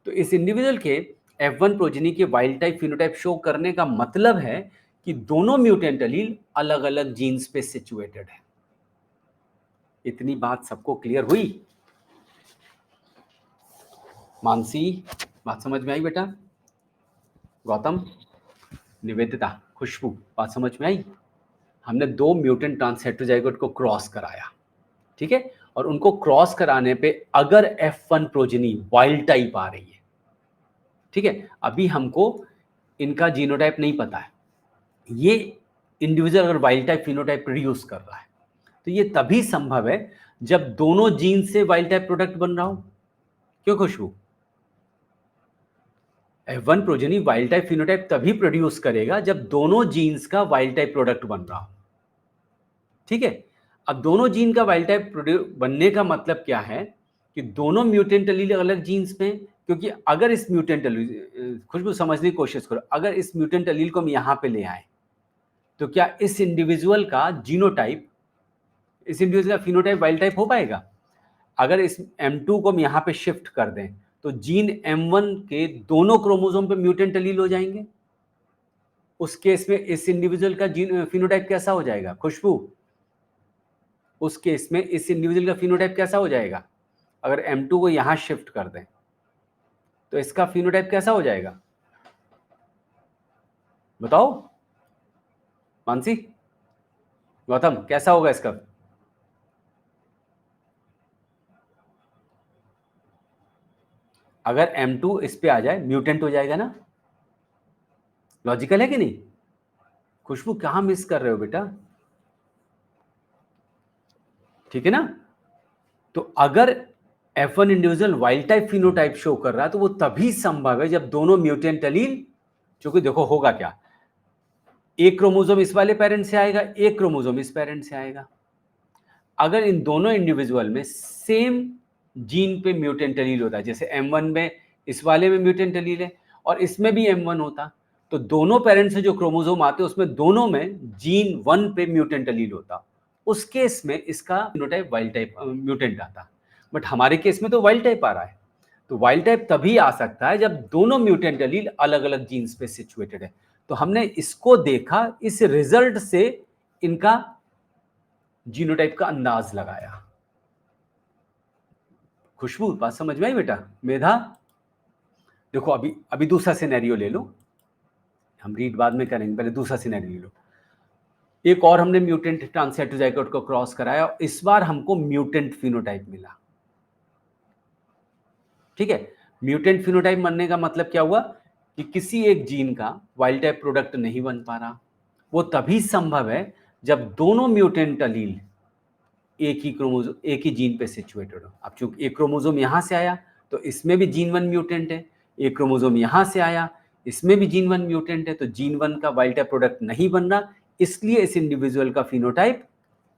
तो इस इंडिविजुअल के F1 प्रोजेनी के वाइल्ड टाइप फिनोटाइप शो करने का मतलब है कि दोनों म्यूटेंट अलील अलग अलग जीन्स पे सिचुएटेड है। इतनी बात सबको क्लियर हुई? मानसी, बात समझ में आई बेटा? गौतम, निवेदिता, खुशबू, बात समझ में आई? हमने दो म्यूटेंट ट्रांस हेट्रोजाइगोट को क्रॉस कराया। ठीक है, और उनको क्रॉस कराने पे अगर F1 प्रोजेनी वाइल्ड टाइप आ रही है, ठीक है, अभी हमको इनका जीनोटाइप नहीं पता है, ये इंडिविजुअल अगर वाइल्ड टाइप फिनोटाइप प्रोड्यूस कर रहा है तो ये तभी संभव है जब दोनों जीन से वाइल्ड टाइप प्रोडक्ट बन रहा हो। क्यों खुशबू? F1 progeny wild type phenotype तभी प्रोड्यूस करेगा जब दोनों जीन्स का वाइल्ड टाइप प्रोडक्ट बन रहा हो। ठीक है, अब दोनों जीन का वाइल्ड टाइप बनने का मतलब क्या है कि दोनों म्यूटेंट एलील अलग जीन्स में, क्योंकि अगर इस म्यूटेंट खुशबू समझने की कोशिश करो, अगर इस म्यूटेंट अलील को हम यहाँ पे ले आए तो क्या इस इंडिविजुअल का जीनोटाइप, इस इंडिविजुअल का फिनोटाइप वाइल्ड टाइप हो पाएगा? अगर इस M2 को हम यहाँ पे शिफ्ट कर दें तो जीन M1 के दोनों क्रोमोसोम पे म्यूटेंट अलील हो जाएंगे। उस केस में इस इंडिविजुअल का जीन फिनोटाइप कैसा हो जाएगा खुशबू? उस केस में इस इंडिविजुअल का फिनोटाइप कैसा हो जाएगा? अगर M2 को यहां शिफ्ट कर दें तो इसका फिनोटाइप कैसा हो जाएगा? बताओ मानसी, गौतम, कैसा होगा इसका? अगर M2 इस पे आ जाए म्यूटेंट हो जाएगा ना? लॉजिकल है कि नहीं? खुशबू कहां मिस कर रहे हो बेटा? ठीक है ना? तो अगर F1 individual wild type phenotype show कर रहा है तो वो तभी संभव है जब दोनों म्यूटेंट एलील, क्योंकि देखो होगा क्या, एक क्रोमोसोम इस वाले पेरेंट से आएगा, एक क्रोमोसोम इस पेरेंट से आएगा। अगर इन दोनों इंडिविजुअल में सेम जीन पे म्यूटेंट एलील होता है, जैसे M1 में इस वाले में म्यूटेंट एलील है और इसमें भी M1 होता, तो दोनों पेरेंट्स से जो क्रोमोसोम आते हैं उसमें दोनों में जीन 1 पे म्यूटेंट एलील होता, उस केस में इसका फिनोटाइप वाइल्ड टाइप म्यूटेंट आता। बट हमारे केस में तो वाइल्ड टाइप आ रहा है, तो वाइल्ड टाइप तभी आ सकता है जब दोनों म्यूटेंट एलील अलग अलग जीन्स पे सिचुएटेड है। तो हमने इसको देखा, इस रिजल्ट से इनका जीनोटाइप का अंदाज लगाया। खुशबू बात समझ में आई बेटा? मेधा देखो, अभी अभी दूसरा सिनेरियो ले लो, हम रीड बाद में करेंगे, पहले दूसरा सिनेरियो ले लो। एक और हमने म्यूटेंट ट्रांसहेटेरोजाइगोट को क्रॉस कराया और इस बार हमको म्यूटेंट फिनोटाइप मिला। ठीक है, म्यूटेंट फिनोटाइप बनने का मतलब क्या हुआ कि किसी एक जीन का वाइल्ड टाइप प्रोडक्ट नहीं बन पा रहा। वो तभी संभव है जब दोनों म्यूटेंट अलील एक ही क्रोमोसोम, एक ही जीन पे सिचुएटेड हो। अब चूंकि एक क्रोमोसोम यहां से आया तो इसमें भी जीन 1 म्यूटेंट है, एक क्रोमोसोम यहां से आया इसमें भी जीन 1 म्यूटेंट है, तो जीन 1 का वाइल्ड टाइप प्रोडक्ट नहीं बन रहा, इसलिए इस इंडिविजुअल का फिनोटाइप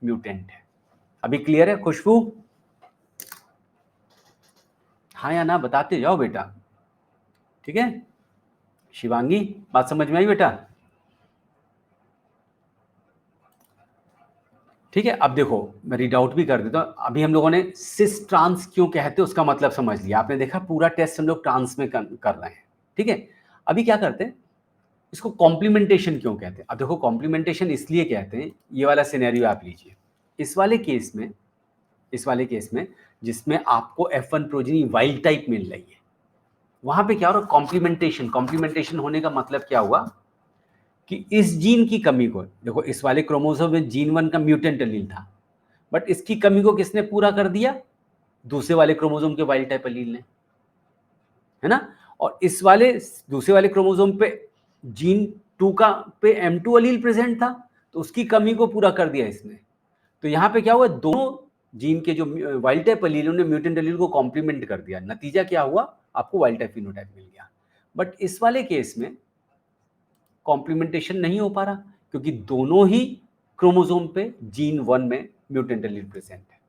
म्यूटेंट है। अभी क्लियर है खुशबू? हाँ या ना बताते जाओ बेटा। ठीक है शिवांगी, बात समझ में आई बेटा? ठीक है, अब देखो मैं रीड आउट भी कर देता हूँ। अभी हम लोगों ने सिस ट्रांस क्यों कहते हैं उसका मतलब समझ लिया, आपने देखा पूरा टेस्ट हम लोग ट्रांस में कर रहे हैं। ठीक है, अभी क्या करते हैं, इसको कॉम्प्लीमेंटेशन क्यों कहते हैं? अब देखो कॉम्प्लीमेंटेशन इसलिए कहते हैं, ये वाला सिनेरियो आप लीजिए, इस वाले केस में, इस वाले केस में जिसमें आपको F1 प्रोजेनी वाइल्ड टाइप मिल रही है, वहां पे क्या हो रहा है, कॉम्प्लीमेंटेशन। कॉम्प्लीमेंटेशन होने का मतलब क्या हुआ कि इस जीन की कमी को, देखो इस वाले क्रोमोसोम में जीन 1 का म्यूटेंट एलील था, बट इसकी कमी को किसने पूरा कर दिया? दूसरे वाले क्रोमोसोम के वाइल्ड टाइप एलील ने, है ना? और इस वाले दूसरे वाले क्रोमोसोम पे जीन 2 का पे M2 एलील प्रेजेंट था, तो उसकी कमी को पूरा कर दिया इसने। तो यहाँ पे क्या हुआ, दोनों जीन के जो वाइल्ड टाइप एलील ने म्यूटेंट एलील को कॉम्प्लीमेंट कर दिया, नतीजा क्या हुआ, आपको वाइल्ड टाइप फिनोटाइप मिल गया। बट इस वाले केस में कॉम्प्लीमेंटेशन नहीं हो पा रहा, क्योंकि दोनों ही क्रोमोसोम पे जीन 1 में म्यूटेंट एलील प्रेजेंट है।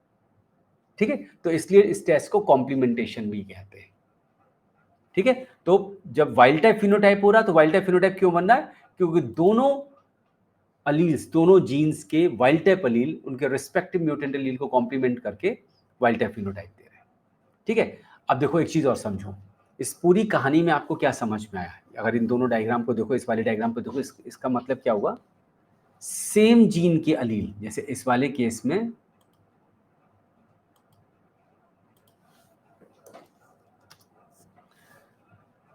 ठीक है, तो इसलिए इस टेस्ट को कॉम्प्लीमेंटेशन भी कहते हैं। ठीक है, तो जब वाइल्ड टाइप फिनोटाइप हो रहा, तो वाइल्ड टाइप फिनोटाइप क्यों बन रहा है? क्योंकि दोनों अलील्स, दोनों जीन्स के वाइल्ड टाइप अलील उनके रिस्पेक्टिव म्यूटेंट अलील को कॉम्प्लीमेंट करके वाइल्ड टाइप फिनोटाइप दे रहे हैं। ठीक है, अब देखो एक चीज और समझो, इस पूरी कहानी में आपको क्या समझ में आया? अगर इन दोनों डायग्राम को देखो, इस वाले डायग्राम को देखो, इसका मतलब क्या हुआ, सेम जीन के अलील, जैसे इस वाले केस में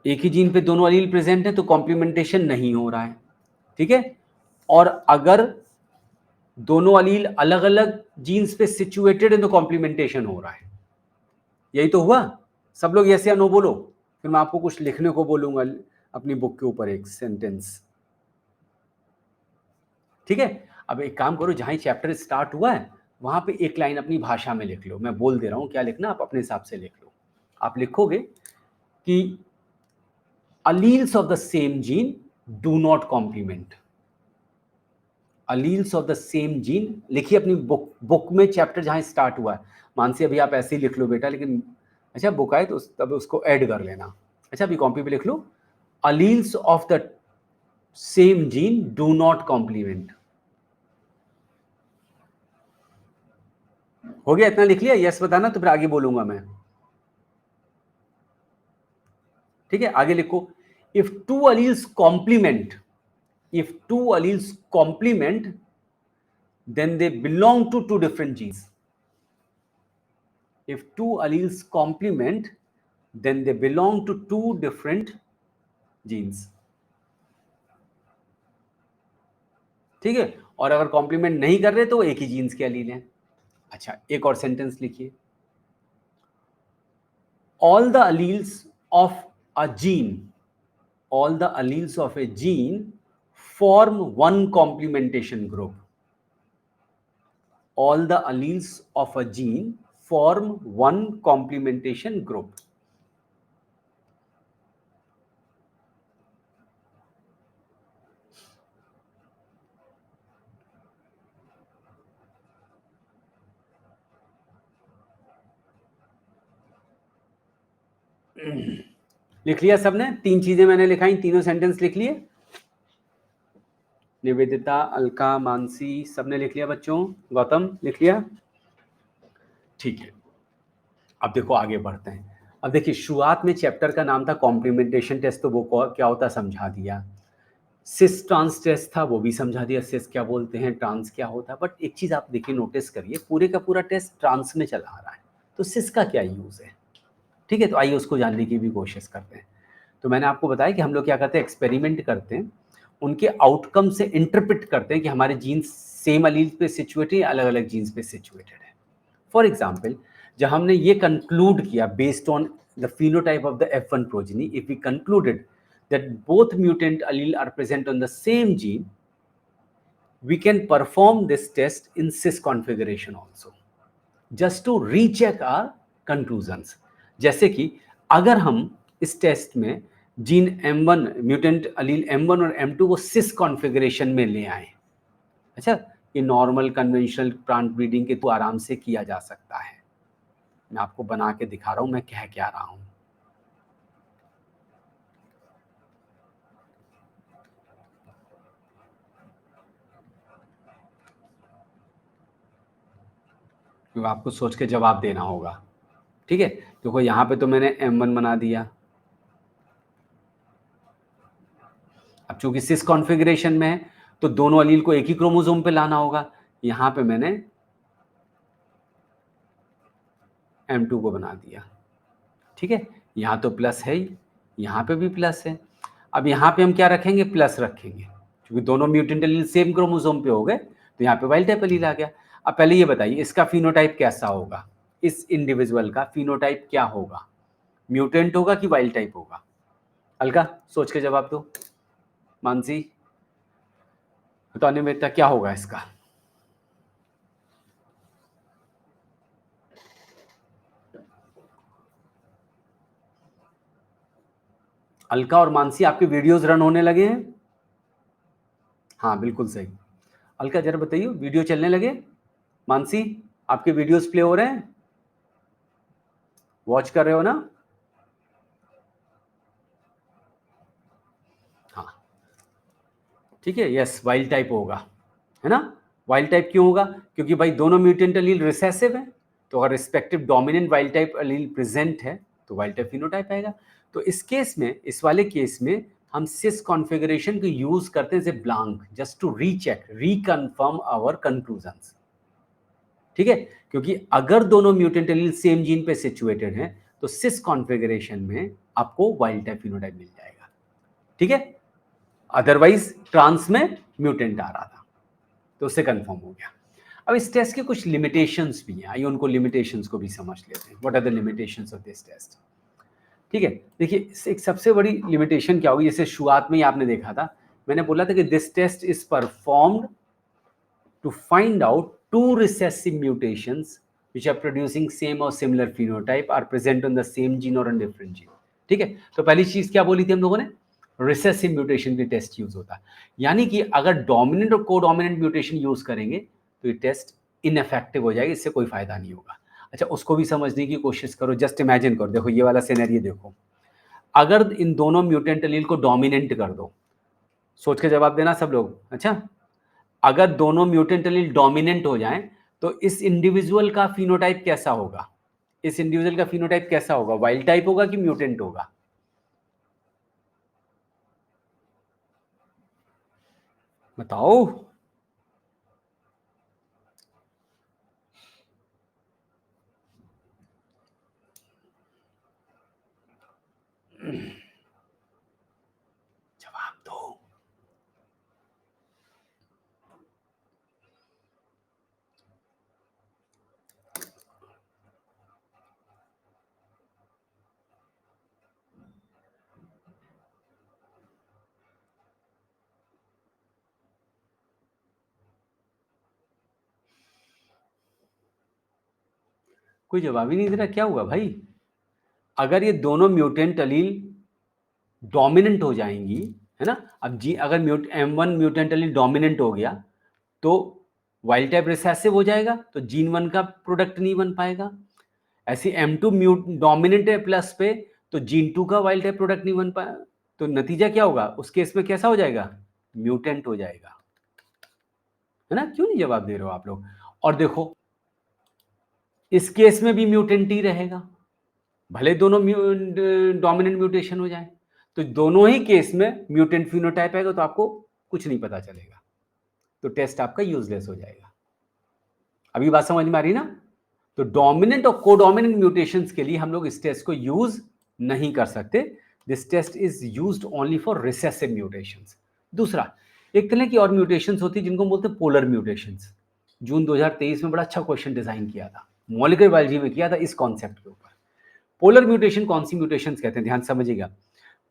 एक ही जीन पे दोनों अलील प्रेजेंट है तो कॉम्प्लीमेंटेशन नहीं हो रहा है। ठीक है, और अगर दोनों अलील अलग अलग जीन्स पे सिचुएटेड है तो कॉम्प्लीमेंटेशन हो रहा है। यही तो हुआ? सब लोग यस या नो बोलो, फिर मैं आपको कुछ लिखने को बोलूंगा अपनी बुक के ऊपर एक सेंटेंस। ठीक है, अब एक काम करो, जहां चैप्टर स्टार्ट हुआ है वहां पे एक लाइन अपनी भाषा में लिख लो, मैं बोल दे रहा हूं क्या लिखना, आप अपने हिसाब से लिख लो। आप लिखोगे कि alleles of the same gene do not complement। alleles of the same gene लिखिए अपनी बुक में, चैप्टर जहां स्टार्ट हुआ है। मानसी अभी आप ऐसे ही लिख लो बेटा, लेकिन अच्छा बुक आए तो तब उसको ऐड कर लेना। अच्छा अभी कॉपी पे लिख लो, alleles of the same gene do not complement. हो गया, इतना लिख लिया? यस बताना तो फिर आगे बोलूंगा मैं। ठीक है, आगे लिखो, if two alleles complement, if two alleles complement, then they belong to two different genes. If two alleles complement, then they belong to two different genes. ठीक है, और अगर कॉम्प्लीमेंट नहीं कर रहे तो एक ही जीन्स के अलील हैं। अच्छा एक और सेंटेंस लिखिए, all the alleles of a gene, all the alleles of a gene form one complementation group. All the alleles of a gene form one complementation group. लिख लिया सबने? तीन चीजें मैंने लिखाई, तीनों सेंटेंस लिख लिए? निवेदिता, अलका, मानसी, सबने लिख लिया बच्चों? गौतम लिख लिया? ठीक है, अब देखो आगे बढ़ते हैं। अब देखिए शुरुआत में चैप्टर का नाम था कॉम्प्लीमेंटेशन टेस्ट, तो वो क्या होता समझा दिया। सिस ट्रांस टेस्ट था, वो भी समझा दिया, सिस क्या बोलते हैं, ट्रांस क्या होता है। बट एक चीज आप देखिए, नोटिस करिए, पूरे का पूरा टेस्ट ट्रांस में चला आ रहा है, तो सिस का क्या यूज है? ठीक है, तो आइए उसको जानने की भी कोशिश करते हैं। तो मैंने आपको बताया कि हम लोग क्या करते हैं, एक्सपेरिमेंट करते हैं, उनके आउटकम से इंटरप्रेट करते हैं कि हमारे जीन्स सेम अलील पे सिचुएटेड है या अलग अलग जीन्स पे सिचुएटेड है। फॉर एग्जाम्पल, जब हमने ये कंक्लूड किया based on the phenotype of the F1 progeny, if we concluded that both mutant allele are present on the same gene, we can perform this test in cis configuration also, just to recheck our conclusions. जैसे कि अगर हम इस test में gene M1 mutant अलील M1 और M2 को सिस configuration में ले आए, अच्छा ये नॉर्मल कन्वेंशनल प्लांट ब्रीडिंग के तो आराम से किया जा सकता है। मैं आपको बना के दिखा रहा हूं मैं कह क्या रहा हूं। तो आपको सोच के जवाब देना होगा। ठीक है, देखो यहां पे तो मैंने M1 बना दिया, अब चूंकि सिस कॉन्फ़िगरेशन में है तो दोनों अलील को एक ही क्रोमोसोम पे लाना होगा। यहां पे मैंने M2 को बना दिया। ठीक है, यहां तो प्लस है ही, यहां पे भी प्लस है। अब यहां पे हम क्या रखेंगे, प्लस रखेंगे, क्योंकि दोनों म्यूटेंट एलील सेम क्रोमोसोम पे हो गए, तो यहाँ पे वाइल्ड टाइप एलील आ गया। अब पहले ये बताइए इसका फिनोटाइप कैसा होगा, इस इंडिविजुअल का फिनोटाइप क्या होगा, म्यूटेंट होगा कि वाइल्ड टाइप होगा? अलका सोच के जवाब दो, मानसी तो अनिमेता क्या होगा इसका? अलका और मानसी आपके वीडियोस रन होने लगे हैं? हाँ बिल्कुल सही। अलका जरा बताइए वीडियो चलने लगे? मानसी आपके वीडियोस प्ले हो रहे हैं, वॉच कर रहे हो ना? हाँ ठीक है, यस वाइल्ड टाइप होगा, है ना? वाइल्ड टाइप क्यों होगा? क्योंकि भाई दोनों म्यूटेंट अलील रिसेसिव है, तो अगर respective dominant wild type allele present है तो वाइल्ड टाइप फिनोटाइप आएगा। तो इस केस में, इस वाले केस में हम सिस कॉन्फ़िगरेशन को यूज करते हैं as blank, just to recheck reconfirm our conclusions. ठीक है, क्योंकि अगर दोनों म्यूटेंट एलील सेम जीन पे सिचुएटेड हैं तो सिस कॉन्फ़िगरेशन में आपको वाइल्ड टाइप फिनोटाइप मिल जाएगा। ठीक है, अदरवाइज ट्रांस में म्यूटेंट आ रहा था, तो उससे कंफर्म हो गया। अब इस टेस्ट के कुछ लिमिटेशंस भी हैं, आइए उनको लिमिटेशंस को भी समझ लेते हैं। What are the limitations of this test? ठीक है, देखिए एक सबसे बड़ी लिमिटेशन क्या होगी, जैसे शुरुआत में ही आपने देखा था, मैंने बोला था कि this test is performed to find out two recessive mutations which are producing same or similar phenotype are present on the same gene or on different gene. ठीक है, तो पहली चीज क्या बोली थी हम लोगों ने, रिसेसिव म्यूटेशन की टेस्ट यूज होता है, यानी कि अगर डोमिनेंट और कोडोमिनेंट म्यूटेशन यूज करेंगे तो ये टेस्ट इनइफेक्टिव हो जाएगी, इससे कोई फायदा नहीं होगा। अच्छा, उसको भी समझने की कोशिश करो, जस्ट इमेजिन करो, देखो ये वाला सिनेरियो देखो, अगर इन दोनों म्यूटेंट एलील को डोमिनेंट कर दो, सोच के जवाब देना सब लोग। अच्छा, अगर दोनों म्यूटेंट एलील डोमिनेंट हो जाएं तो इस इंडिविजुअल का फिनोटाइप कैसा होगा? इस इंडिविजुअल का फिनोटाइप कैसा होगा? वाइल्ड टाइप होगा कि म्यूटेंट होगा? बताओ। जवाब दो। कोई जवाब ही नहीं दे रहा, क्या हुआ भाई? अगर ये दोनों म्यूटेंट एलील डोमिनेंट हो जाएंगी, है ना, अब जी अगर M1 म्यूटेंट एलील डोमिनेंट हो गया तो वाइल्ड टाइप रिसेसिव हो जाएगा, तो जीन 1 का प्रोडक्ट नहीं बन पाएगा। ऐसे M2 डोमिनेंट है प्लस पे, तो जीन 2 का वाइल्ड टाइप प्रोडक्ट नहीं बन पाया, तो नतीजा क्या होगा उस केस में? कैसा हो जाएगा? म्यूटेंट हो जाएगा, है ना? क्यों नहीं जवाब दे रहे हो आप लोग? और देखो इस केस में भी म्यूटेंट ही रहेगा, भले दोनों डोमिनेंट म्यूटेशन हो जाए, तो दोनों ही केस में म्यूटेंट फिनोटाइप आएगा, तो आपको कुछ नहीं पता चलेगा, तो टेस्ट आपका यूजलेस हो जाएगा। अभी बात समझ में आ रही ना? तो डोमिनेंट और कोडोमिनेंट म्यूटेशंस के लिए हम लोग इस टेस्ट को यूज नहीं कर सकते। This test is used only for recessive mutations. दूसरा, एक तरह की और म्यूटेशंस होती है जिनको हम बोलते हैं पोलर म्यूटेशंस। जून 2023 में बड़ा अच्छा क्वेश्चन डिजाइन किया था, मॉलिक्यूलर बायोलॉजी में किया था इस कॉन्सेप्ट के ऊपर। पोलर म्यूटेशन कौन सी म्यूटेशंस कहते हैं? ध्यान समझिएगा।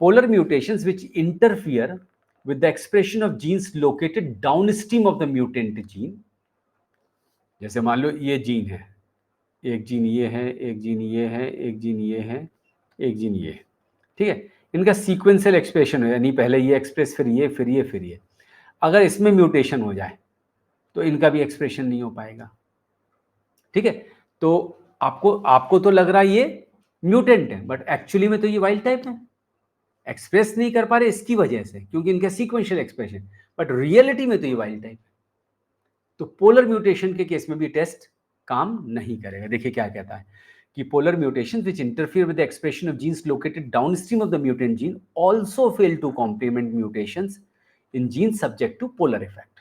Polar mutations which interfere with the expression of genes located downstream of the mutant gene। जैसे मान लो ये जीन है, एक जीन ये है, एक जीन ये है, एक जीन ये है, एक जीन ये है, ठीक है, इनका सीक्वेंशियल एक्सप्रेशन है, यानी पहले ये एक्सप्रेस फिर ये फिर ये फिर ये। अगर इसमें म्यूटेशन हो जाए तो इनका भी एक्सप्रेशन नहीं हो पाएगा, ठीक है। तो आपको आपको तो लग रहा है ये म्यूटेंट है, बट एक्चुअली में तो ये वाइल्ड टाइप है, एक्सप्रेस नहीं कर पा रहे इसकी वजह से, क्योंकि इनका सीक्वेंशियल एक्सप्रेशन, बट रियलिटी में तो ये वाइल्ड टाइप है। तो पोलर म्यूटेशन के केस में भी टेस्ट काम नहीं करेगा। देखिए क्या कहता है कि polar mutation which interfere with the expression of genes located downstream of the mutant gene also fail to complement mutations in gene subject to polar effect,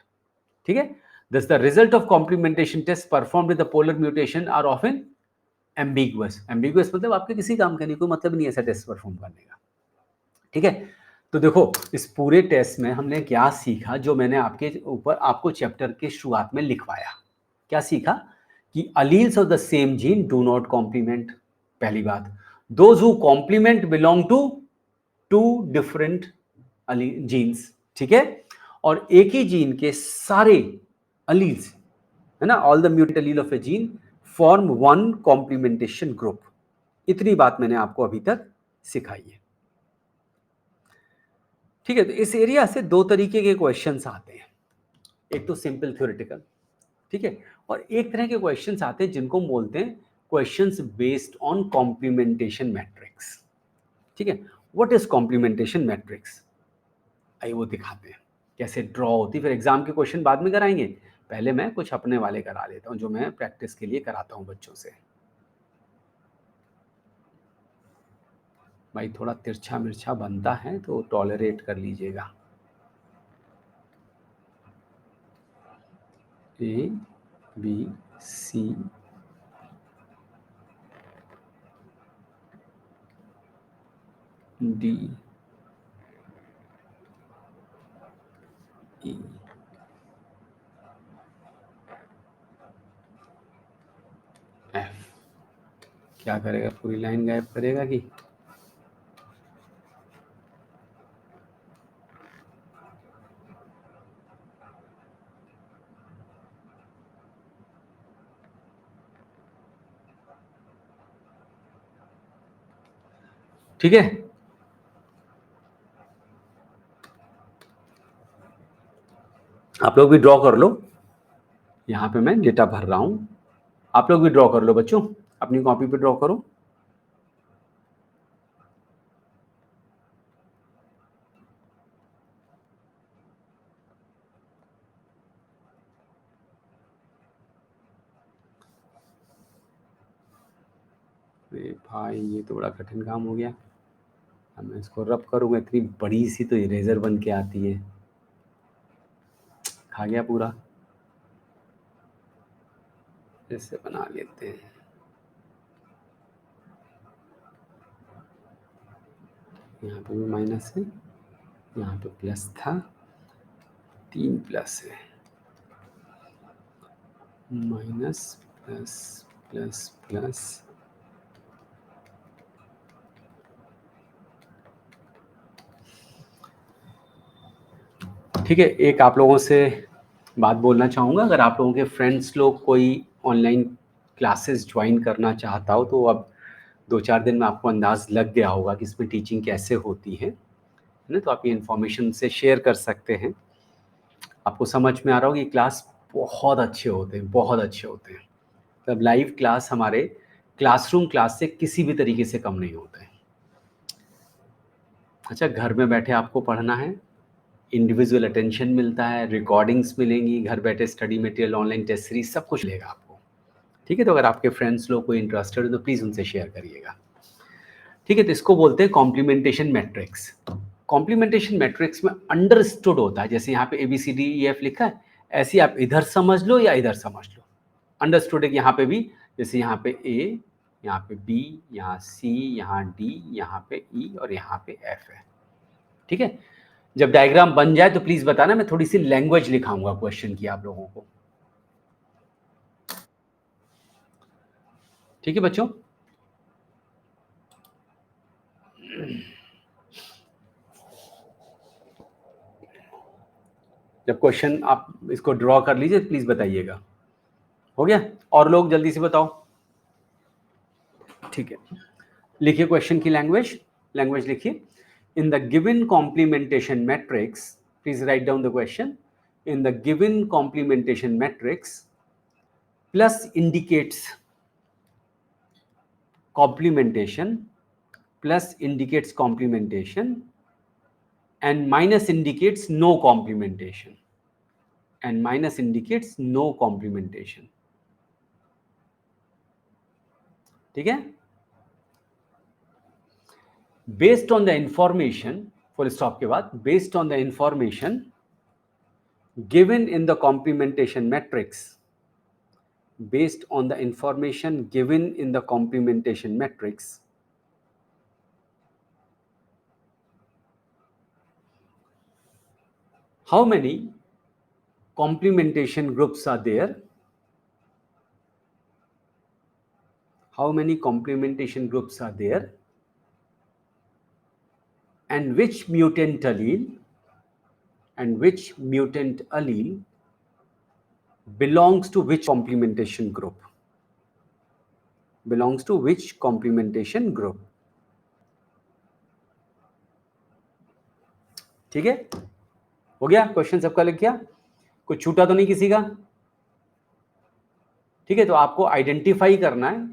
ठीक है। Thus, the result of complementation tests performed with the polar mutation are often ambiguous। ambiguous मतलब आपके किसी काम का नहीं, कोई मतलब नहीं ऐसा टेस्ट परफॉर्म करने का, ठीक है। तो देखो इस पूरे टेस्ट में हमने क्या सीखा, जो मैंने आपके ऊपर आपको चैप्टर के शुरुआत में लिखवाया। क्या सीखा? कि alleles of the same gene do not complement, पहली बात। Those who complement belong to two different genes, ठीक है। और एक ही जीन के सारे अलील्स, है ना, all the mutant Aleel of A gene form one complementation group. इतनी बात मैंने आपको अभी तक सिखाई है, ठीक है। तो इस एरिया से दो तरीके के क्वेश्चंस आते हैं, एक तो सिंपल थ्योरेटिकल, ठीक है, और एक तरह के क्वेश्चंस आते हैं जिनको हम बोलते हैं questions based on complementation matrix, ठीक है। What is complementation matrix? आइए वो दिखाते हैं कैसे ड्रॉ होती है, फिर एग्जाम के क्वेश्चन बाद में कराएंगे, पहले मैं कुछ अपने वाले करा लेता हूं जो मैं प्रैक्टिस के लिए कराता हूं बच्चों से। भाई थोड़ा तिरछा मिर्छा बनता है तो टॉलरेट कर लीजिएगा। A B C D E, F. क्या करेगा, पूरी लाइन गायब करेगा कि? ठीक है, आप लोग भी ड्रॉ कर लो, यहाँ पे मैं डेटा भर रहा हूँ, आप लोग भी ड्रॉ कर लो बच्चों। अपनी कॉपी पे ड्रॉ करो। अरे भाई ये तो बड़ा कठिन काम हो गया। अब मैं इसको रब करूँगा, इतनी बड़ी सी तो इरेजर बन के आती है। खा गया पूरा। ऐसे बना लेते हैं। यहाँ पे भी माइनस है, यहाँ पे प्लस था, 3 प्लस है, माइनस प्लस प्लस प्लस। ठीक है, एक आप लोगों से बात बोलना चाहूँगा। अगर आप लोगों के फ्रेंड्स लोग कोई ऑनलाइन क्लासेस ज्वाइन करना चाहता हो तो अब 2-4 दिन में आपको अंदाज़ लग गया होगा कि इसमें टीचिंग कैसे होती है ना? तो आप ये इन्फॉर्मेशन से शेयर कर सकते हैं। आपको समझ में आ रहा होगा ये क्लास बहुत अच्छे होते हैं, बहुत अच्छे होते हैं। मतलब लाइव क्लास हमारे क्लासरूम क्लास से किसी भी तरीके से कम नहीं होते हैं। अच्छा, घर में बैठे आपको पढ़ना है, इंडिविजुअल अटेंशन मिलता है, रिकॉर्डिंग्स मिलेंगी, घर बैठे study material, online test series सब कुछ मिलेगा आपको। ठीक है, तो अगर आपके फ्रेंड्स लोग कोई इंटरेस्टेड है तो प्लीज़ उनसे शेयर करिएगा। ठीक है, तो इसको बोलते हैं कॉम्प्लीमेंटेशन मैट्रिक्स। कॉम्प्लीमेंटेशन मैट्रिक्स में अंडरस्टूड होता है, जैसे यहाँ पे ABCDEF लिखा है, ऐसे आप इधर समझ लो या इधर समझ लो। अंडरस्टूड है कि यहाँ पे भी, जैसे यहाँ पे A, यहाँ पे B, यहाँ C, यहाँ D, यहाँ पे E और यहाँ पे F है। ठीक है, जब डायग्राम बन जाए तो प्लीज बताना, मैं थोड़ी सी लैंग्वेज लिखाऊंगा क्वेश्चन की आप लोगों को। ठीक है बच्चों, जब क्वेश्चन आप इसको ड्रॉ कर लीजिए प्लीज बताइएगा। हो गया? और लोग जल्दी से बताओ। ठीक है, लिखिए क्वेश्चन की लैंग्वेज। लैंग्वेज लिखिए, इन the given complementation matrix, please right down the question. In the given complementation matrix plus indicates complementation, plus indicates complementation, and minus indicates no complementation, and minus indicates no complementation. ठीक है, based on the information, full stop के बाद, based on the information given in the complementation matrix, based on the information given in the complementation matrix, how many complementation groups are there? How many complementation groups are there? And which mutant allele belongs to which complementation group? Belongs to which complementation group? ठीक है, हो गया? Question सबका लिख गया? कुछ छूटा तो नहीं किसी का? ठीक है, तो आपको आइडेंटिफाई करना है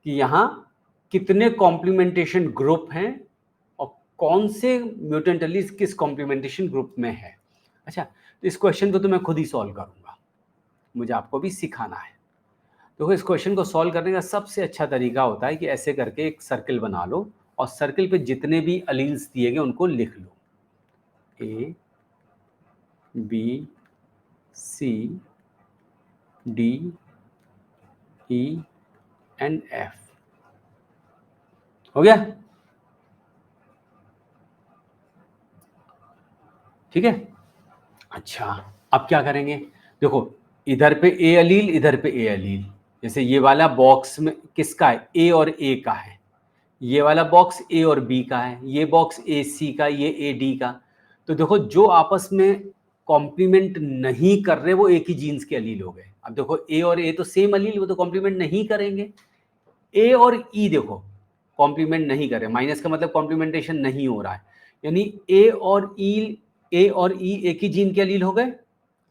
कि यहां कितने कॉम्प्लीमेंटेशन ग्रुप हैं और कौन से म्यूटेंट एलीज किस कॉम्प्लीमेंटेशन ग्रुप में है। अच्छा, तो इस क्वेश्चन को तो मैं खुद ही सॉल्व करूंगा, मुझे आपको भी सिखाना है। तो इस क्वेश्चन को सॉल्व करने का सबसे अच्छा तरीका होता है कि ऐसे करके एक सर्कल बना लो और सर्कल पे जितने भी अलील्स दिए गए उनको लिख लो, A, B, C, D, E and F। हो गया? ठीक है, अच्छा अब क्या करेंगे? देखो, इधर पे ए अलील, इधर पे ए अलील, जैसे ये वाला बॉक्स में किसका है? ए और ए का है। ये वाला बॉक्स ए और बी का है, ये बॉक्स ए सी का, ये ए डी का। तो देखो, जो आपस में कॉम्प्लीमेंट नहीं कर रहे वो एक ही जीन्स के अलील हो गए। अब देखो, ए और ए तो सेम अलील, वो तो कॉम्प्लीमेंट नहीं करेंगे। ए और ई देखो कॉम्प्लीमेंट नहीं कर रहे, माइनस का मतलब कॉम्प्लीमेंटेशन नहीं हो रहा है, यानी ए और ई एक ही जीन के अलील हो गए।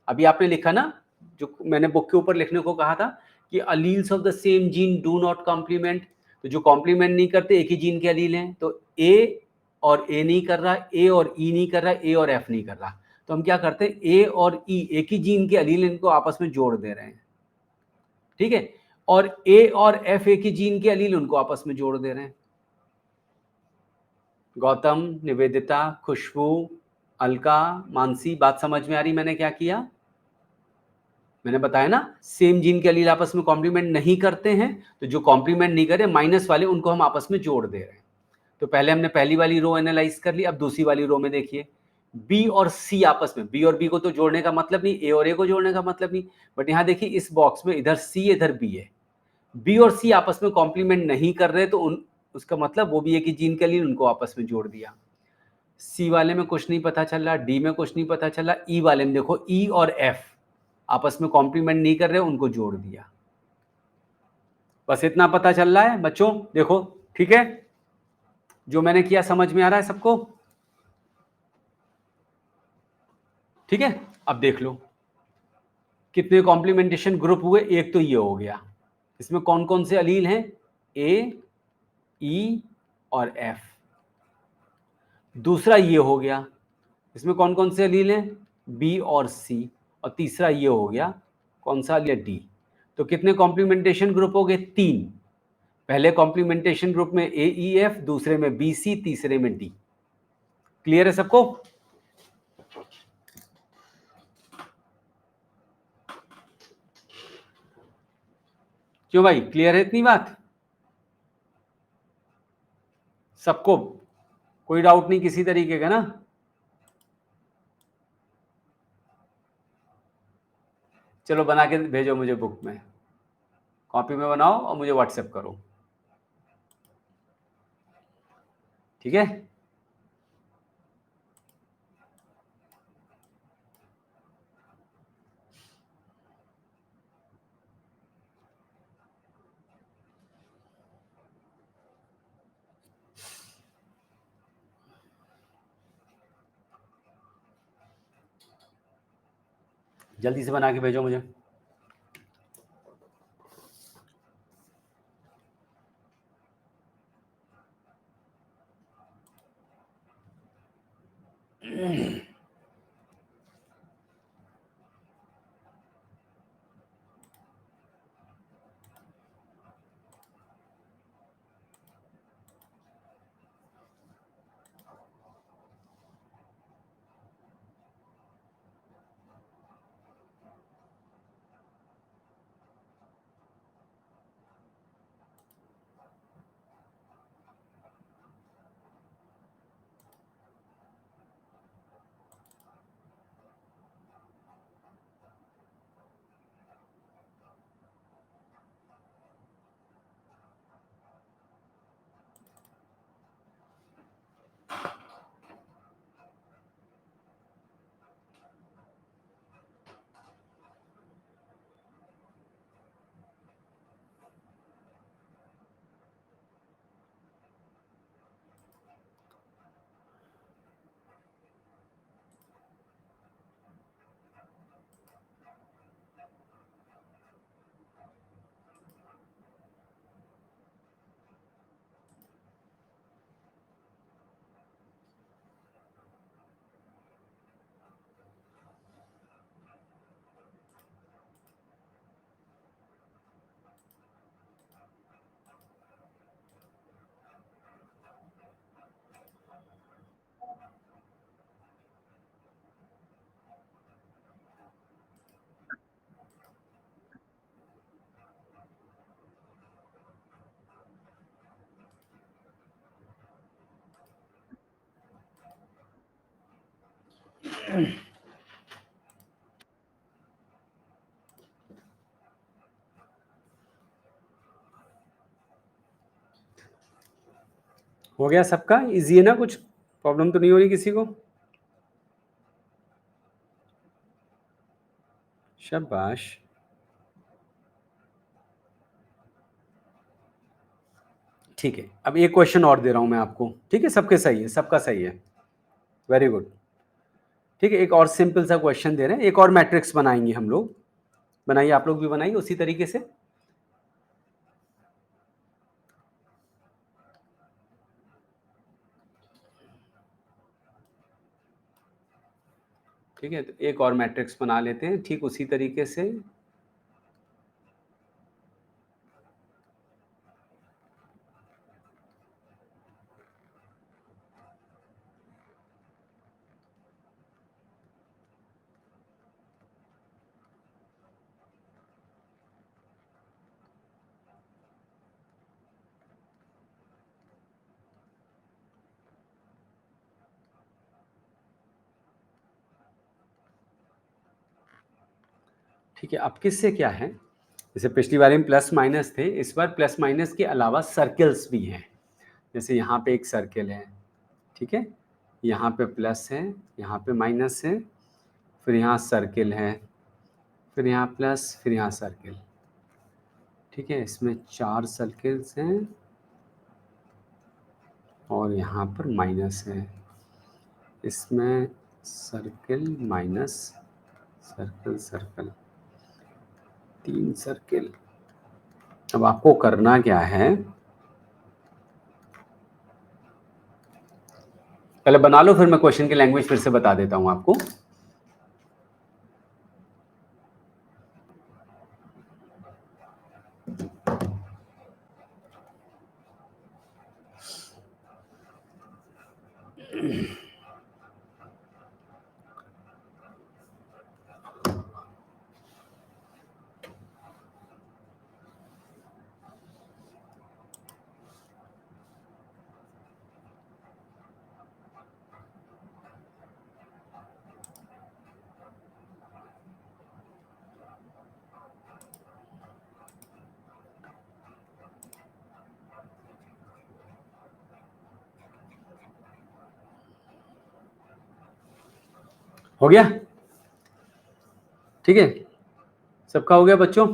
अभी आपने लिखा ना, जो मैंने बुक के ऊपर लिखने को कहा था कि alleles of the same gene do not complement, तो जो कॉम्प्लीमेंट नहीं करते एक ही जीन के अलील हैं, तो ए और ए नहीं कर रहा, ए और ई नहीं कर रहा, ए और एफ नहीं कर रहा, तो हम क्या करते हैं, ए और ई एक ही जीन के अलील, इनको आपस में जोड़ दे रहे हैं, ठीक है, और ए और एफ एक ही जीन के अलील, उनको आपस में जोड़ दे रहे हैं। गौतम, निवेदिता, खुशबू, अलका, मानसी, बात समझ में आ रही मैंने क्या किया? मैंने बताया ना, सेम जीन के अलील आपस में कॉम्प्लीमेंट नहीं करते हैं, तो जो कॉम्प्लीमेंट नहीं करे माइनस वाले, उनको हम आपस में जोड़ दे रहे हैं। तो पहले हमने पहली वाली रो एनालाइज कर ली, अब दूसरी वाली रो में देखिए, बी और सी आपस में, बी और बी को तो जोड़ने का मतलब नहीं, ए और ए को जोड़ने का मतलब नहीं, बट यहां देखिए इस बॉक्स में इधर सी इधर बी है, बी और सी आपस में कॉम्प्लीमेंट नहीं कर रहे, तो उसका मतलब वो भी एक ही जीन के लिए, उनको आपस में जोड़ दिया। सी वाले में कुछ नहीं पता चल रहा, डी में कुछ नहीं पता चला, ई वाले में देखो ई और एफ आपस में कॉम्प्लीमेंट नहीं कर रहे, उनको जोड़ दिया। बस इतना पता चल रहा है बच्चों, देखो ठीक है, जो मैंने किया समझ में आ रहा है सबको? ठीक है, अब देख लो कितने कॉम्प्लीमेंटेशन ग्रुप हुए, एक तो ये हो गया, इसमें कौन कौन से अलील हैं, ए, ई और एफ। दूसरा ये हो गया, इसमें कौन कौन से अलील हैं, बी और सी, और तीसरा ये हो गया, कौन सा अलील, डी। तो कितने कॉम्प्लीमेंटेशन ग्रुप हो गए, तीन। पहले कॉम्प्लीमेंटेशन ग्रुप में ए, ई, एफ, दूसरे में बी, सी, तीसरे में डी। क्लियर है सबको? क्यों भाई, क्लियर है इतनी बात सबको? कोई डाउट नहीं किसी तरीके का ना? चलो बना के भेजो मुझे बुक में, कॉपी में बनाओ और मुझे व्हाट्सएप करो, ठीक है? जल्दी से बना के भेजो मुझे। हो गया सबका? इजी है ना? कुछ प्रॉब्लम तो नहीं हो रही किसी को? शाबाश। ठीक है, अब एक क्वेश्चन और दे रहा हूं मैं आपको, ठीक है? सबके सही है, सबका सही है, वेरी गुड। ठीक है, एक और सिंपल सा क्वेश्चन दे रहे हैं, एक और मैट्रिक्स बनाएंगे हम लोग, बनाइए आप लोग भी बनाइए उसी तरीके से। ठीक है, तो एक और मैट्रिक्स बना लेते हैं ठीक उसी तरीके से। ठीक है, अब किससे क्या है, जैसे पिछली बार में प्लस माइनस थे, इस बार प्लस माइनस के अलावा सर्कल्स भी हैं। जैसे यहाँ पे एक सर्कल है, ठीक है, यहाँ पे प्लस है, यहाँ पे माइनस है, फिर यहाँ सर्कल है, फिर यहाँ प्लस, फिर यहाँ सर्कल। ठीक है, इसमें 4 सर्कल्स हैं और यहाँ पर माइनस है। इसमें circle minus circle circle, 3 circle. अब आपको करना क्या है, पहले बना लो, फिर मैं क्वेश्चन की लैंग्वेज फिर से बता देता हूं आपको। हो गया, ठीक है, सबका हो गया बच्चों।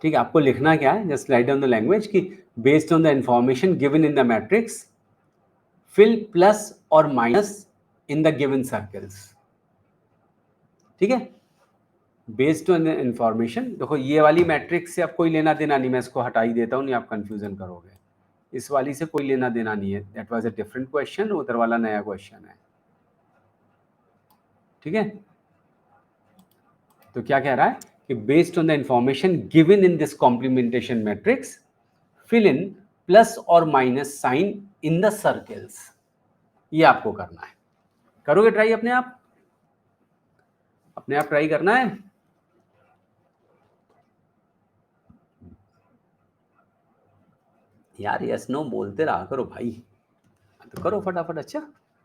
ठीक है, आपको लिखना क्या है, just write down the language कि based on the information given in the matrix fill plus और minus in the given circles. ठीक है, बेस्ड ऑन द इंफॉर्मेशन, देखो ये वाली मैट्रिक्स से अब कोई लेना देना नहीं, मैं इसको हटा ही देता हूँ, नहीं आप कंफ्यूजन करोगे। इस वाली से कोई लेना देना नहीं है, that was a different question, उधर वाला नया क्वेश्चन है। ठीक है, तो क्या कह रहा है कि based on the information given in this complementation matrix fill in plus और minus sign in the circles. ये आपको करना है, करोगे ट्राई अपने आप, अपने आप ट्राई करना है। यार यस नो बोलते रहा करो भाई, तो करो फटाफट, अच्छा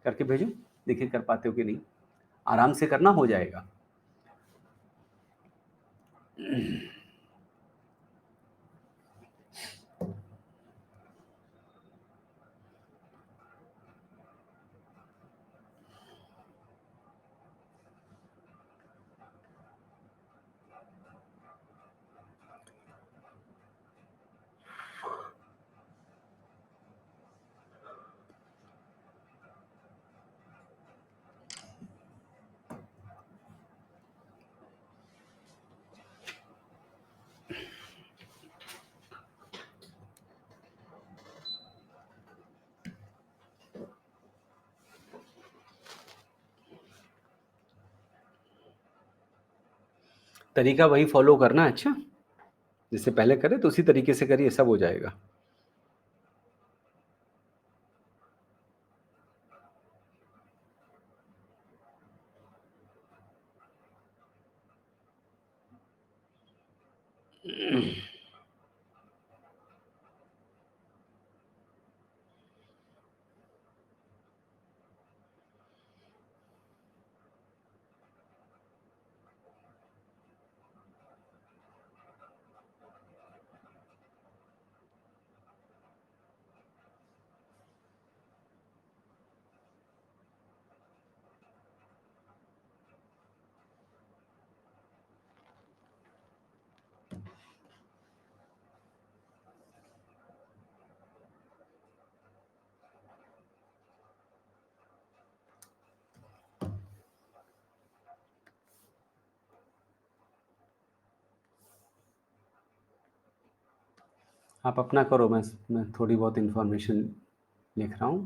करके भेजो, देखिए कर पाते हो कि नहीं, आराम से करना, हो जाएगा। तरीका वही फॉलो करना, अच्छा जिससे पहले करे तो उसी तरीके से करिए, सब हो जाएगा। आप अपना करो, मैं थोड़ी बहुत इंफॉर्मेशन लिख रहा हूं।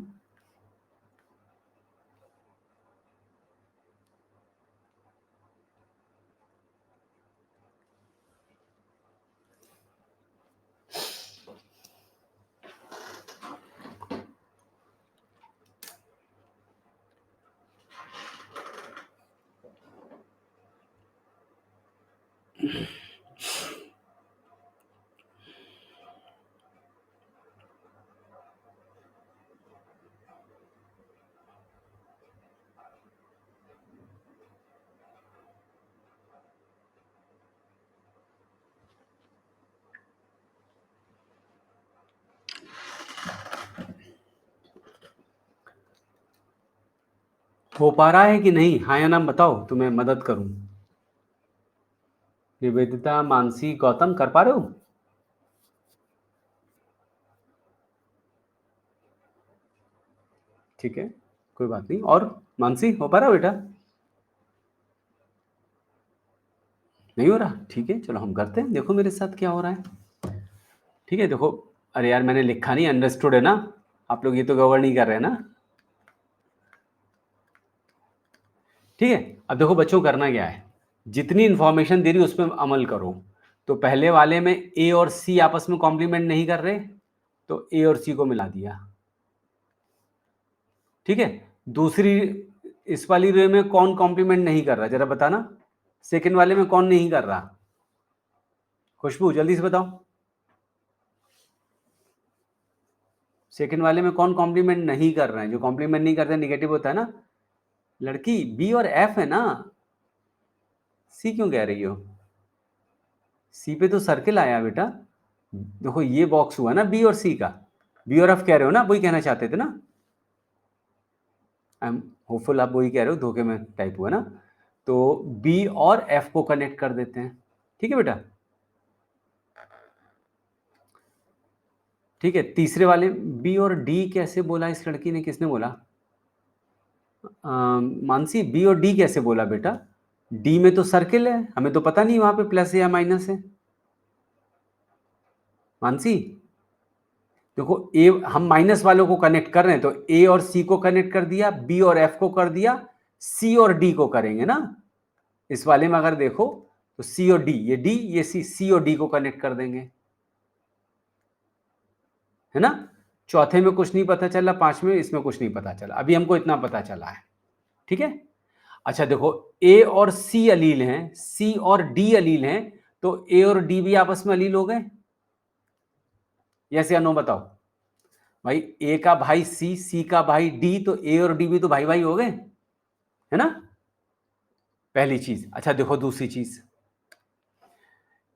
हो पा रहा है कि नहीं? हाँ या ना बताओ तो मैं मदद करूं। निवेदिता, मानसी, गौतम कर पा रहे हो? ठीक है, कोई बात नहीं। और मानसी, हो पा रहा है बेटा? नहीं हो रहा? ठीक है, चलो हम करते हैं। देखो मेरे साथ क्या हो रहा है। ठीक है, देखो। अरे यार, मैंने लिखा नहीं, अंडरस्टूड है ना? आप लोग ये तो गड़बड़ नहीं कर रहे हैं ना? ठीक है। अब देखो बच्चों, करना क्या है, जितनी इंफॉर्मेशन दे रही उस पर अमल करो। तो पहले वाले में ए और सी आपस में कॉम्प्लीमेंट नहीं कर रहे, तो ए और सी को मिला दिया। ठीक है। दूसरी, इस वाली रे में कौन कॉम्प्लीमेंट नहीं कर रहा, जरा बताना। सेकंड वाले में कौन नहीं कर रहा? खुशबू, जल्दी से बताओ। सेकंड वाले में कौन कॉम्प्लीमेंट नहीं कर रहे हैं? जो कॉम्प्लीमेंट नहीं करते निगेटिव होता है ना। लड़की, बी और एफ है ना। सी क्यों कह रही हो? सी पे तो सर्किल आया बेटा। देखो ये बॉक्स हुआ ना बी और सी का। बी और एफ कह रहे हो ना, वही कहना चाहते थे ना? आई एम होपफुल आप वही कह रहे हो, धोखे में टाइप हुआ ना। तो बी और एफ को कनेक्ट कर देते हैं। ठीक है बेटा। ठीक है, तीसरे वाले बी और डी कैसे बोला इस लड़की ने, किसने बोला? मानसी, बी और डी कैसे बोला बेटा? डी में तो सर्किल है, हमें तो पता नहीं वहां पे प्लस है या माइनस है। मानसी, देखो ए, हम माइनस वालों को कनेक्ट कर रहे हैं, तो ए और सी को कनेक्ट कर दिया, बी और एफ को कर दिया, सी और डी को करेंगे ना। इस वाले में अगर देखो तो सी और डी, ये डी ये सी, सी और डी को कनेक्ट कर देंगे, है ना। चौथे में कुछ नहीं पता चला, पांचवें इसमें कुछ नहीं पता चला, अभी हमको इतना पता चला है। ठीक है। अच्छा देखो, ए और सी अलील हैं, सी और डी अलील हैं, तो ए और डी भी आपस में अलील हो गए। यस या नो बताओ। भाई, ए का भाई सी, सी का भाई डी, तो ए और डी भी तो भाई भाई हो गए, है ना। पहली चीज। अच्छा देखो दूसरी चीज,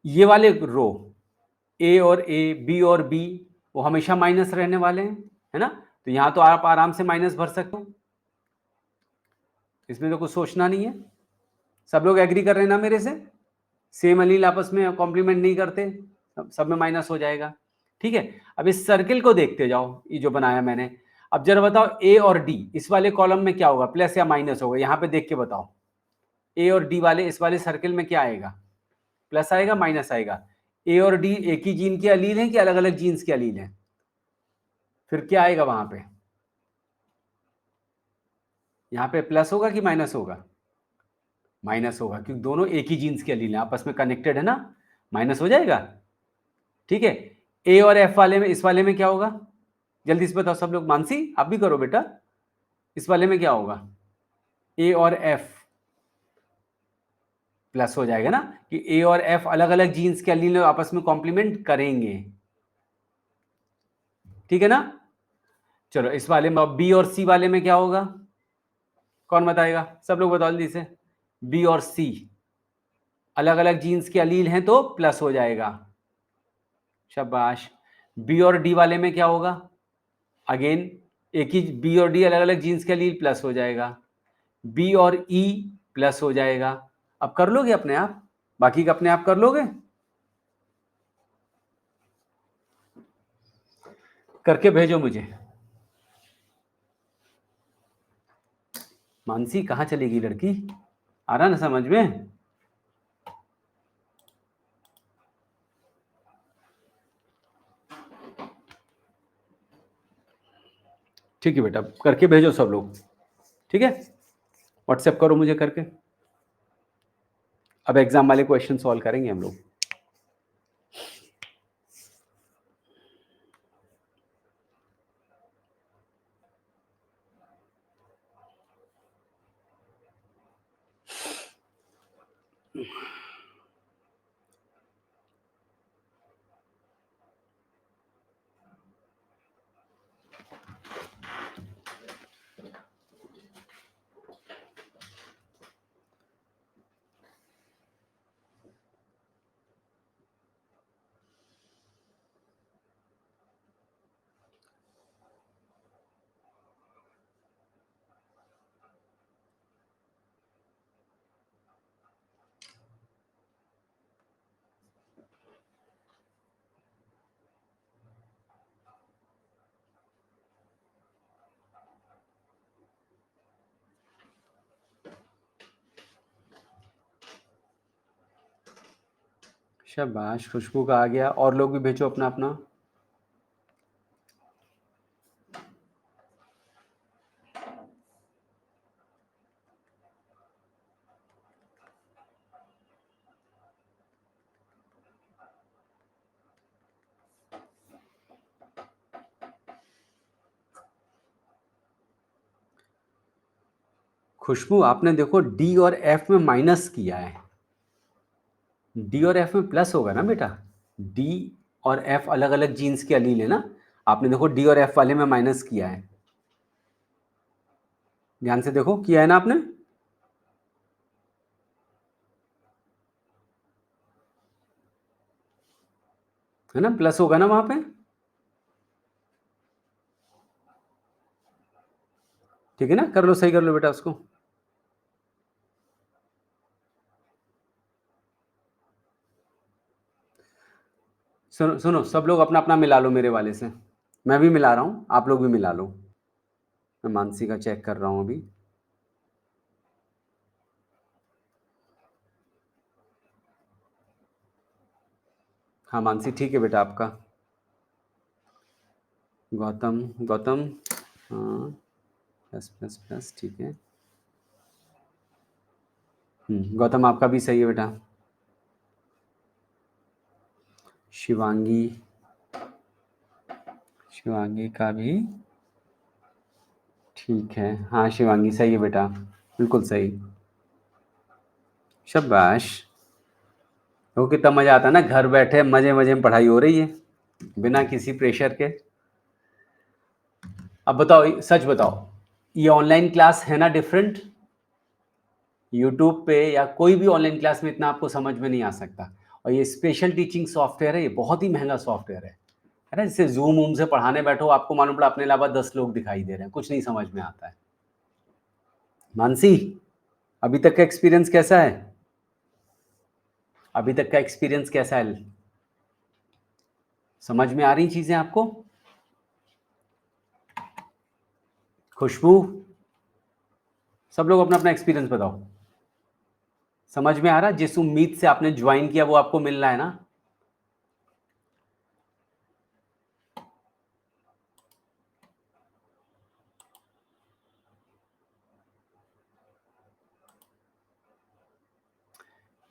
ये वाले रो ए और ए, बी और बी, वो हमेशा माइनस रहने वाले हैं, है ना। तो यहां तो आप आराम से माइनस भर सकते हो, इसमें तो कुछ सोचना नहीं है। सब लोग एग्री कर रहे हैं ना मेरे से? सेम अलील आपस में कॉम्प्लीमेंट नहीं करते, सब में माइनस हो जाएगा। ठीक है। अब इस सर्किल को देखते जाओ, ये जो बनाया मैंने। अब जरा बताओ, ए और डी इस वाले कॉलम में क्या होगा, प्लस या माइनस होगा? यहां पे देख के बताओ, ए और डी वाले इस वाले सर्किल में क्या आएगा? प्लस आएगा, माइनस आएगा? ए और डी एक ही जीन के अलील हैं कि अलग अलग जीन्स के अलील हैं? फिर क्या आएगा वहां पे? यहां पे प्लस होगा कि माइनस होगा? माइनस होगा, क्योंकि दोनों एक ही जीन्स के अलील हैं, आपस में कनेक्टेड है ना। माइनस हो जाएगा। ठीक है। ए और एफ वाले में, इस वाले में क्या होगा? जल्दी से बताओ सब लोग। मानसी, आप भी करो बेटा। इस वाले में क्या होगा? ए और एफ प्लस हो जाएगा ना, कि ए और एफ अलग अलग जीन्स के अलील आपस में कॉम्प्लीमेंट करेंगे। ठीक है ना। चलो इस वाले में बी और सी वाले में क्या होगा? कौन बताएगा? सब लोग बताओ जल्दी से। बी और सी अलग अलग जीन्स के अलील हैं तो प्लस हो जाएगा। शाबाश। बी और डी वाले में क्या होगा? अगेन एक ही, बी और डी अलग अलग जीन्स के अलील, प्लस हो जाएगा। बी और ई प्लस हो जाएगा। अब कर लोगे अपने आप? बाकी का अपने आप कर लोगे? करके भेजो मुझे। मानसी, कहां चलेगी लड़की? आ रहा ना समझ में? ठीक है बेटा, करके भेजो सब लोग, ठीक है? व्हाट्सएप करो मुझे करके। अब एग्ज़ाम वाले क्वेश्चन सॉल्व करेंगे हम लोग। शाबाश, खुशबू का आ गया, और लोग भी भेजो अपना-अपना। खुशबू, आपने देखो डी और एफ में माइनस किया है, डी और एफ में प्लस होगा ना बेटा? डी और एफ अलग-अलग जीन्स के एलील है ना? आपने देखो डी और एफ वाले में माइनस किया है। ध्यान से देखो, किया है ना आपने? है ना? प्लस होगा ना वहाँ पे? ठीक है ना? कर लो, सही कर लो बेटा उसको। सुनो सुनो, सब लोग अपना-अपना मिला लो मेरे वाले से। मैं भी मिला रहा हूँ, आप लोग भी मिला लो। मैं मानसी का चेक कर रहा हूँ अभी। हाँ, मानसी ठीक है बेटा आपका। गौतम, गौतम, हाँ, प्लस, प्लस, प्लस, ठीक है। गौतम आपका भी सही है बेटा। शिवांगी, शिवांगी का भी ठीक है। हाँ, शिवांगी सही है बेटा, बिल्कुल सही। शाबाश! देखो कितना मज़ा आता है ना, घर बैठे मज़े-मज़े में पढ़ाई हो रही है, बिना किसी प्रेशर के। अब बताओ, सच बताओ, ये ऑनलाइन क्लास है ना डिफरेंट? यूट्यूब पे या कोई भी ऑनलाइन क्लास में इतना आपको समझ में नहीं आ सकता। और ये स्पेशल टीचिंग सॉफ्टवेयर है, ये बहुत ही महँगा सॉफ्टवेयर है ना? जैसे ज़ूम वूम से पढ़ाने बैठो, आपको मालूम पड़ा अपने अलावा 10 लोग दिखाई दे रहे हैं, कुछ नहीं समझ में आता है। मानसी, अभी तक का एक्सपीरियंस कैसा है? अभी तक का एक्सपीरियंस कैसा है? समझ में आ रही चीज़ें आपको? खुशबू, सब लोग अपना-अपना एक्सपीरियंस बताओ। समझ में आ रहा है? जिस उम्मीद से आपने ज्वाइन किया वो आपको मिल रहा है ना?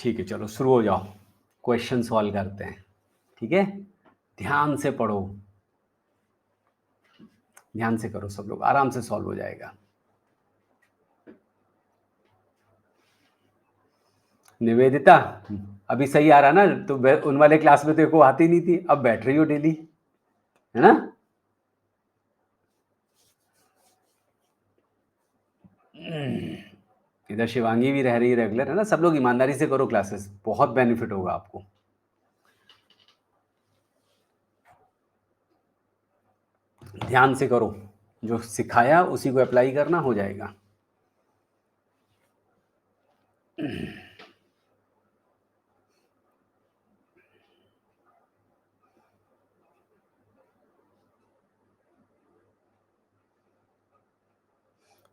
ठीक है, चलो शुरू हो जाओ। क्वेश्चन सॉल्व करते हैं, ठीक है? ध्यान से पढ़ो, ध्यान से करो सब लोग, आराम से सॉल्व हो जाएगा। निवेदिता, अभी सही आ रहा ना? तो उन वाले क्लास में तेरे को आती नहीं थी, अब बैठ रही हो डेली, है ना? इधर शिवांगी भी रह रही है रेगुलर, है ना? सब लोग ईमानदारी से करो क्लासेस, बहुत बेनिफिट होगा आपको। ध्यान से करो, जो सिखाया उसी को अप्लाई करना, हो जाएगा।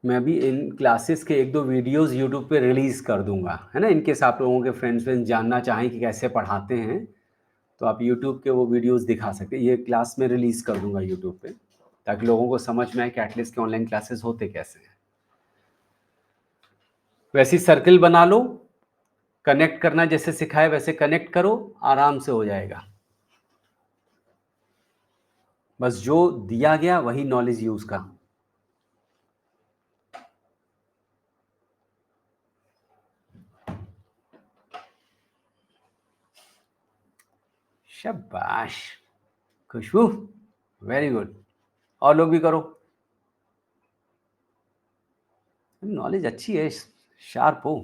मैं भी इन क्लासेस के एक दो वीडियोस यूट्यूब पे रिलीज़ कर दूंगा, है ना? इनकेस आप लोगों के फ्रेंड्स जानना चाहें कि कैसे पढ़ाते हैं, तो आप यूट्यूब के वो वीडियोस दिखा सकते हैं। ये क्लास में रिलीज़ कर दूंगा यूट्यूब पे, ताकि लोगों को समझ में आए कि एटलीस्ट के ऑनलाइन क्लासेस होते कैसे हैं। वैसी सर्किल बना लो, कनेक्ट करना जैसे सिखाए वैसे कनेक्ट करो, आराम से हो जाएगा। बस जो दिया गया वही नॉलेज यूज का। शाबाश खुशबू, वेरी गुड। और लोग भी करो, नॉलेज अच्छी है, शार्प हो।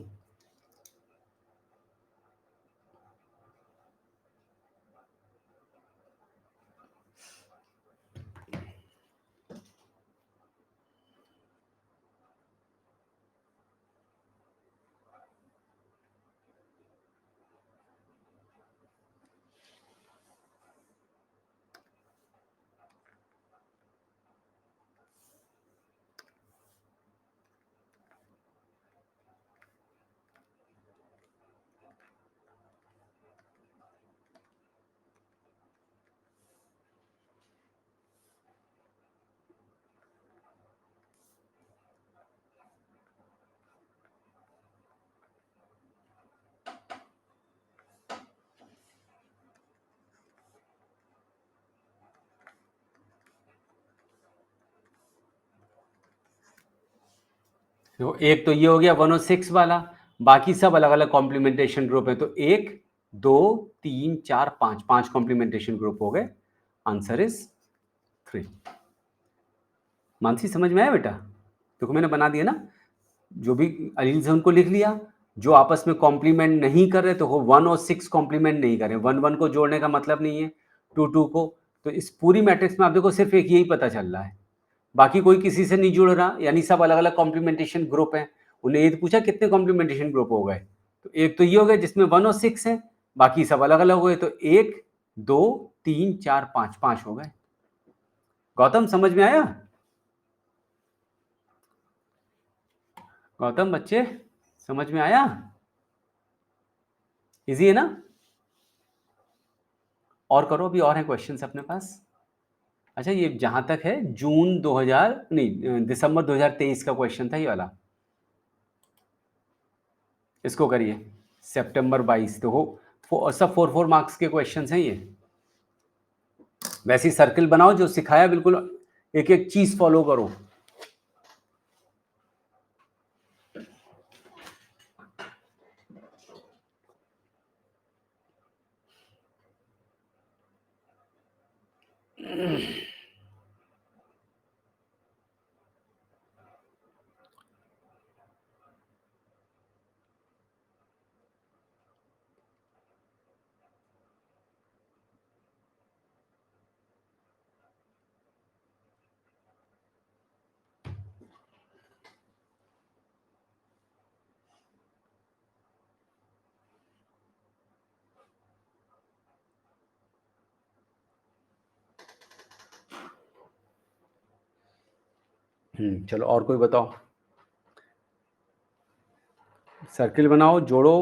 तो एक तो ये हो गया 106 वाला, बाकी सब अलग अलग कॉम्प्लीमेंटेशन ग्रुप है। तो 1 2 3 4 5 5 कॉम्प्लीमेंटेशन ग्रुप हो गए। Answer is 3। मानसी समझ में आया बेटा? देखो मैंने बना दिया ना, जो भी अलील से उनको लिख लिया। जो आपस में कॉम्प्लीमेंट नहीं कर रहे तो वो 1 और 6 कॉम्प्लीमेंट नहीं करें। 1 1 को जोड़ने का मतलब नहीं है 2 2 को। तो इस पूरी मैट्रिक्स में आप देखो सिर्फ एक यही पता चल रहा है, बाकी कोई किसी से नहीं जुड़ रहा, यानी सब अलग अलग कॉम्प्लीमेंटेशन ग्रुप हैं। उन्हें ये पूछा कितने कॉम्प्लीमेंटेशन ग्रुप हो गए, तो एक तो ये हो गया जिसमें 1 और 6 है, बाकी सब अलग अलग हो गए। तो 1 2 3 4 5 5 हो गए। गौतम समझ में आया? गौतम बच्चे समझ में आया? इजी है ना? और करो, अभी और हैं क्वेश्चंस अपने पास। अच्छा ये जहां तक है जून 2000 नहीं दिसंबर 2023 का क्वेश्चन था ये वाला, इसको करिए। सितंबर 22 तो हो सब 4 मार्क्स के क्वेश्चंस हैं ये। वैसी सर्किल बनाओ जो सिखाया, बिल्कुल एक एक चीज फॉलो करो। चलो और कोई बताओ। सर्किल बनाओ, जोड़ो।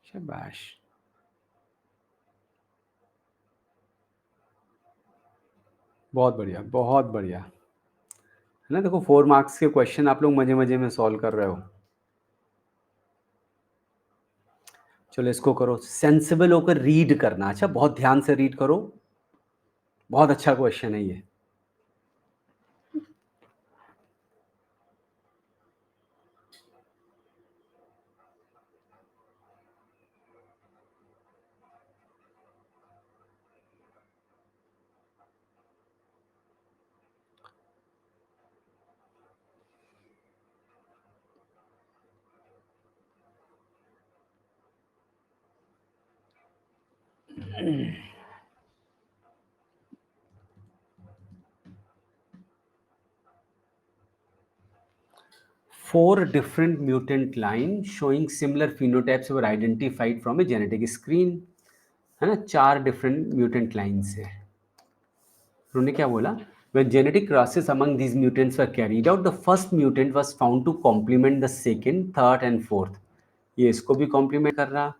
शाबाश, बहुत बढ़िया बहुत बढ़िया। है ना, देखो 4 मार्क्स के क्वेश्चन आप लोग मजे मजे में सॉल्व कर रहे हो। चलो इसको करो, सेंसिबल होकर रीड करना। अच्छा बहुत ध्यान से रीड करो, बहुत अच्छा क्वेश्चन है ये। 4 different mutant line showing similar phenotypes were identified from a genetic screen, है ना? 4 different mutant lines है. उन्होंने क्या बोला? When genetic crosses among these mutants were carried out, the first mutant was found to complement the second, third and fourth. ये इसको भी complement कर रहा,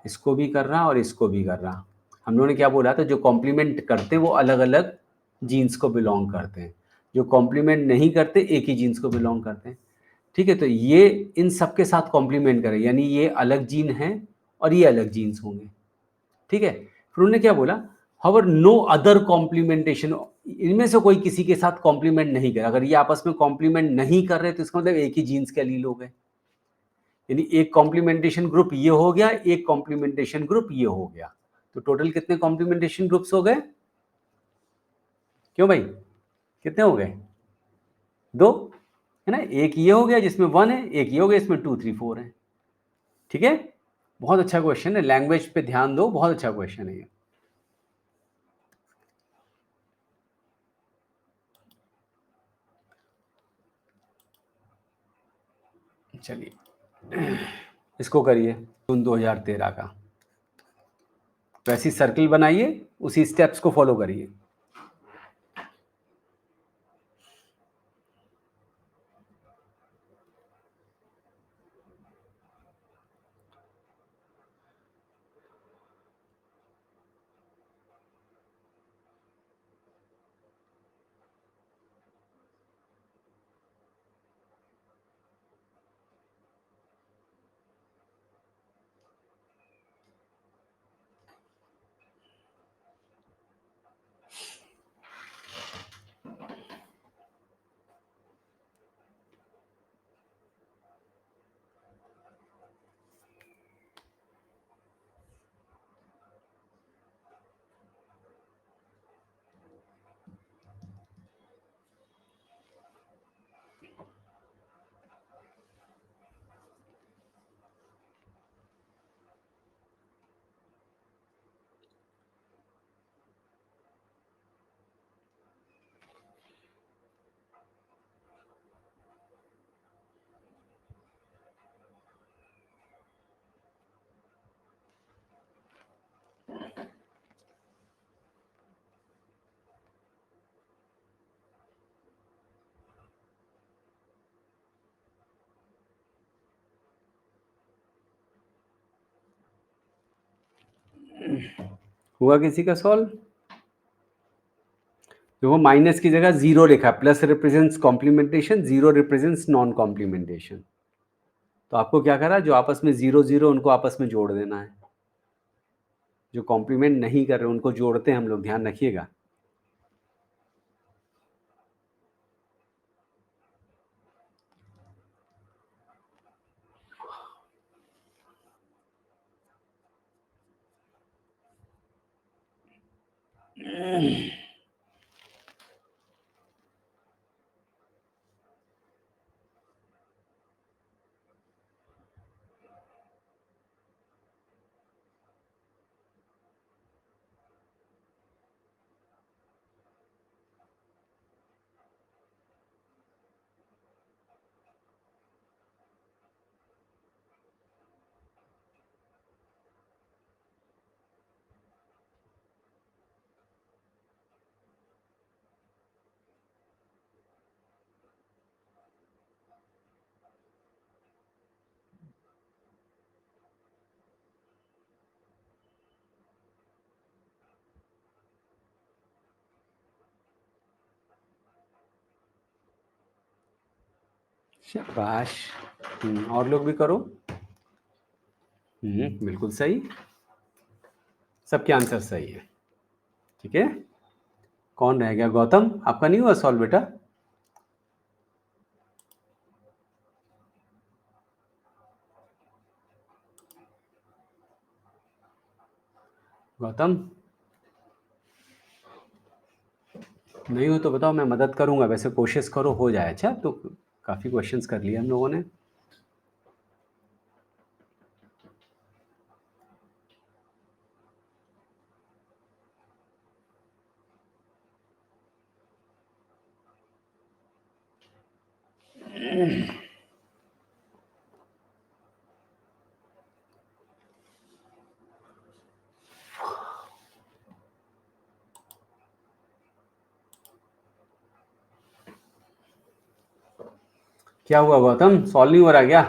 इसको भी कर रहा और इसको भी कर रहा. हम लोगों ने क्या बोला था? जो कॉम्प्लीमेंट करते हैं वो अलग अलग जीन्स को बिलोंग करते हैं, जो कॉम्प्लीमेंट नहीं करते एक ही जीन्स को बिलोंग करते हैं. ठीक है, तो ये इन सब के साथ कॉम्प्लीमेंट करें, यानी ये अलग जीन है और ये अलग जीन्स होंगे. ठीक है, फिर उन्होंने क्या बोला? हाउएवर नो अदर कॉम्प्लीमेंटेशन, इनमें से कोई किसी के साथ कॉम्प्लीमेंट नहीं कर. अगर ये आपस में कॉम्प्लीमेंट नहीं कर रहे तो इसका मतलब एक ही जीन्स के एलील हो गए. यानी एक कॉम्प्लीमेंटेशन ग्रुप ये हो गया, एक कॉम्प्लीमेंटेशन ग्रुप ये हो गया. तो टोटल कितने कॉम्प्लीमेंटेशन ग्रुप्स हो गए? क्यों भाई, कितने हो गए? 2 है ना. एक ये हो गया जिसमें 1 है, एक ये हो गया इसमें 2 3 4 है. ठीक है, बहुत अच्छा क्वेश्चन है. लैंग्वेज पे ध्यान दो, बहुत अच्छा क्वेश्चन है ये. चलिए इसको करिए. जून 2013 का वैसी सर्किल बनाइए, उसी स्टेप्स को फॉलो करिए. हुआ किसी का सॉल्व? देखो माइनस की जगह 0 लिखा, plus represents complementation, 0 represents non complementation. तो आपको क्या करा, जो आपस में 0 0 उनको आपस में जोड़ देना है. जो कॉम्प्लीमेंट नहीं कर रहे उनको जोड़ते हैं हम लोग, ध्यान रखिएगा. शाबाश. और लोग भी करो. बिल्कुल सही, सबके आंसर सही है. ठीक है, कौन रह गया? गौतम, आपका नहीं हुआ सॉल्व बेटा? गौतम नहीं हो तो बताओ, मैं मदद करूंगा. वैसे कोशिश करो हो जाए. अच्छा, तो काफी क्वेश्चंस कर लिए हम लोगों ने. क्या हुआ गौतम, सॉल्व नहीं हो रहा क्या?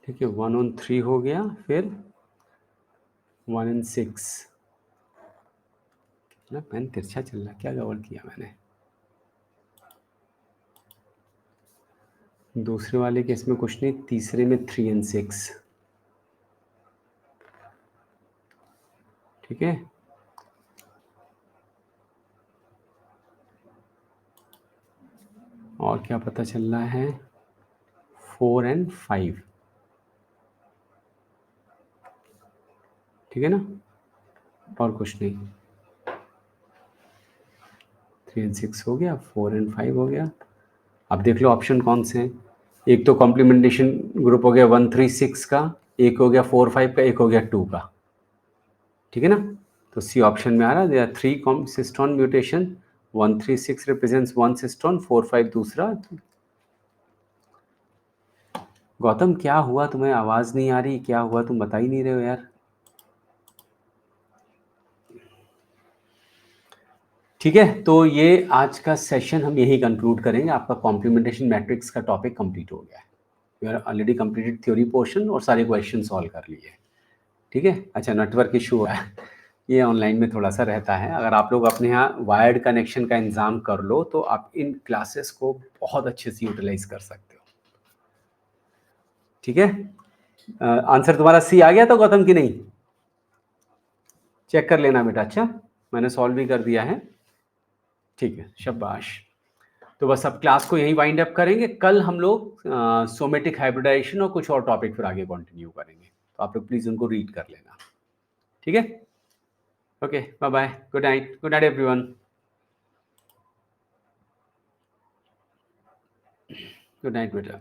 ठीक है, 1 on 3 हो गया, फिर 1 and 6 ना। पेन तिरछा चल रहा, क्या गड़बड़ किया मैंने? दूसरे वाले केस में कुछ नहीं, तीसरे में 3 and 6। ठीक है, और क्या पता चल रहा है? 4 and 5। ठीक है ना, और कुछ नहीं। 3 and 6 हो गया, 4 and 5 हो गया। अब देख लो ऑप्शन कौन से हैं। एक तो कॉम्प्लीमेंटेशन ग्रुप हो गया 1 3 6 का, एक हो गया 4 5 का, एक हो गया 2 का। ठीक है ना, तो सी ऑप्शन में आ रहा है, there are 3 cistron mutation, 1 3 6 represents 1 cistron, 4 5 दूसरा। गौतम क्या हुआ, तुम्हें आवाज नहीं आ रही, क्या हुआ, तुम बता ही नहीं रहे हो यार। ठीक है, तो ये आज का सेशन हम यही कंक्लूड करेंगे। आपका कॉम्प्लीमेंटेशन मैट्रिक्स का टॉपिक कंप्लीट हो गया है। You are already completed theory portion और सारे क्वेश्चन सॉल्व कर लिए। ठीक है, अच्छा नेटवर्क इशू है ये ऑनलाइन में थोड़ा सा रहता है। अगर आप लोग अपने यहाँ वायर्ड कनेक्शन का इंतजाम कर लो तो आप इन क्लासेस को बहुत अच्छे से यूटिलाइज कर सकते हो। ठीक है, आंसर तुम्हारा सी आ गया तो गौतम की नहीं? चेक कर लेना बेटा। अच्छा, मैंने सॉल्व भी कर दिया है। ठीक है, शाबाश। तो बस अब क्लास को यहीं वाइंड अप करेंगे। कल हम लोग सोमेटिक हाइब्रिडाइजेशन और कुछ और टॉपिक फिर आगे कंटिन्यू करेंगे, तो आप लोग प्लीज उनको रीड कर लेना। ठीक है, okay, bye bye, good night everyone. Good night बेटा।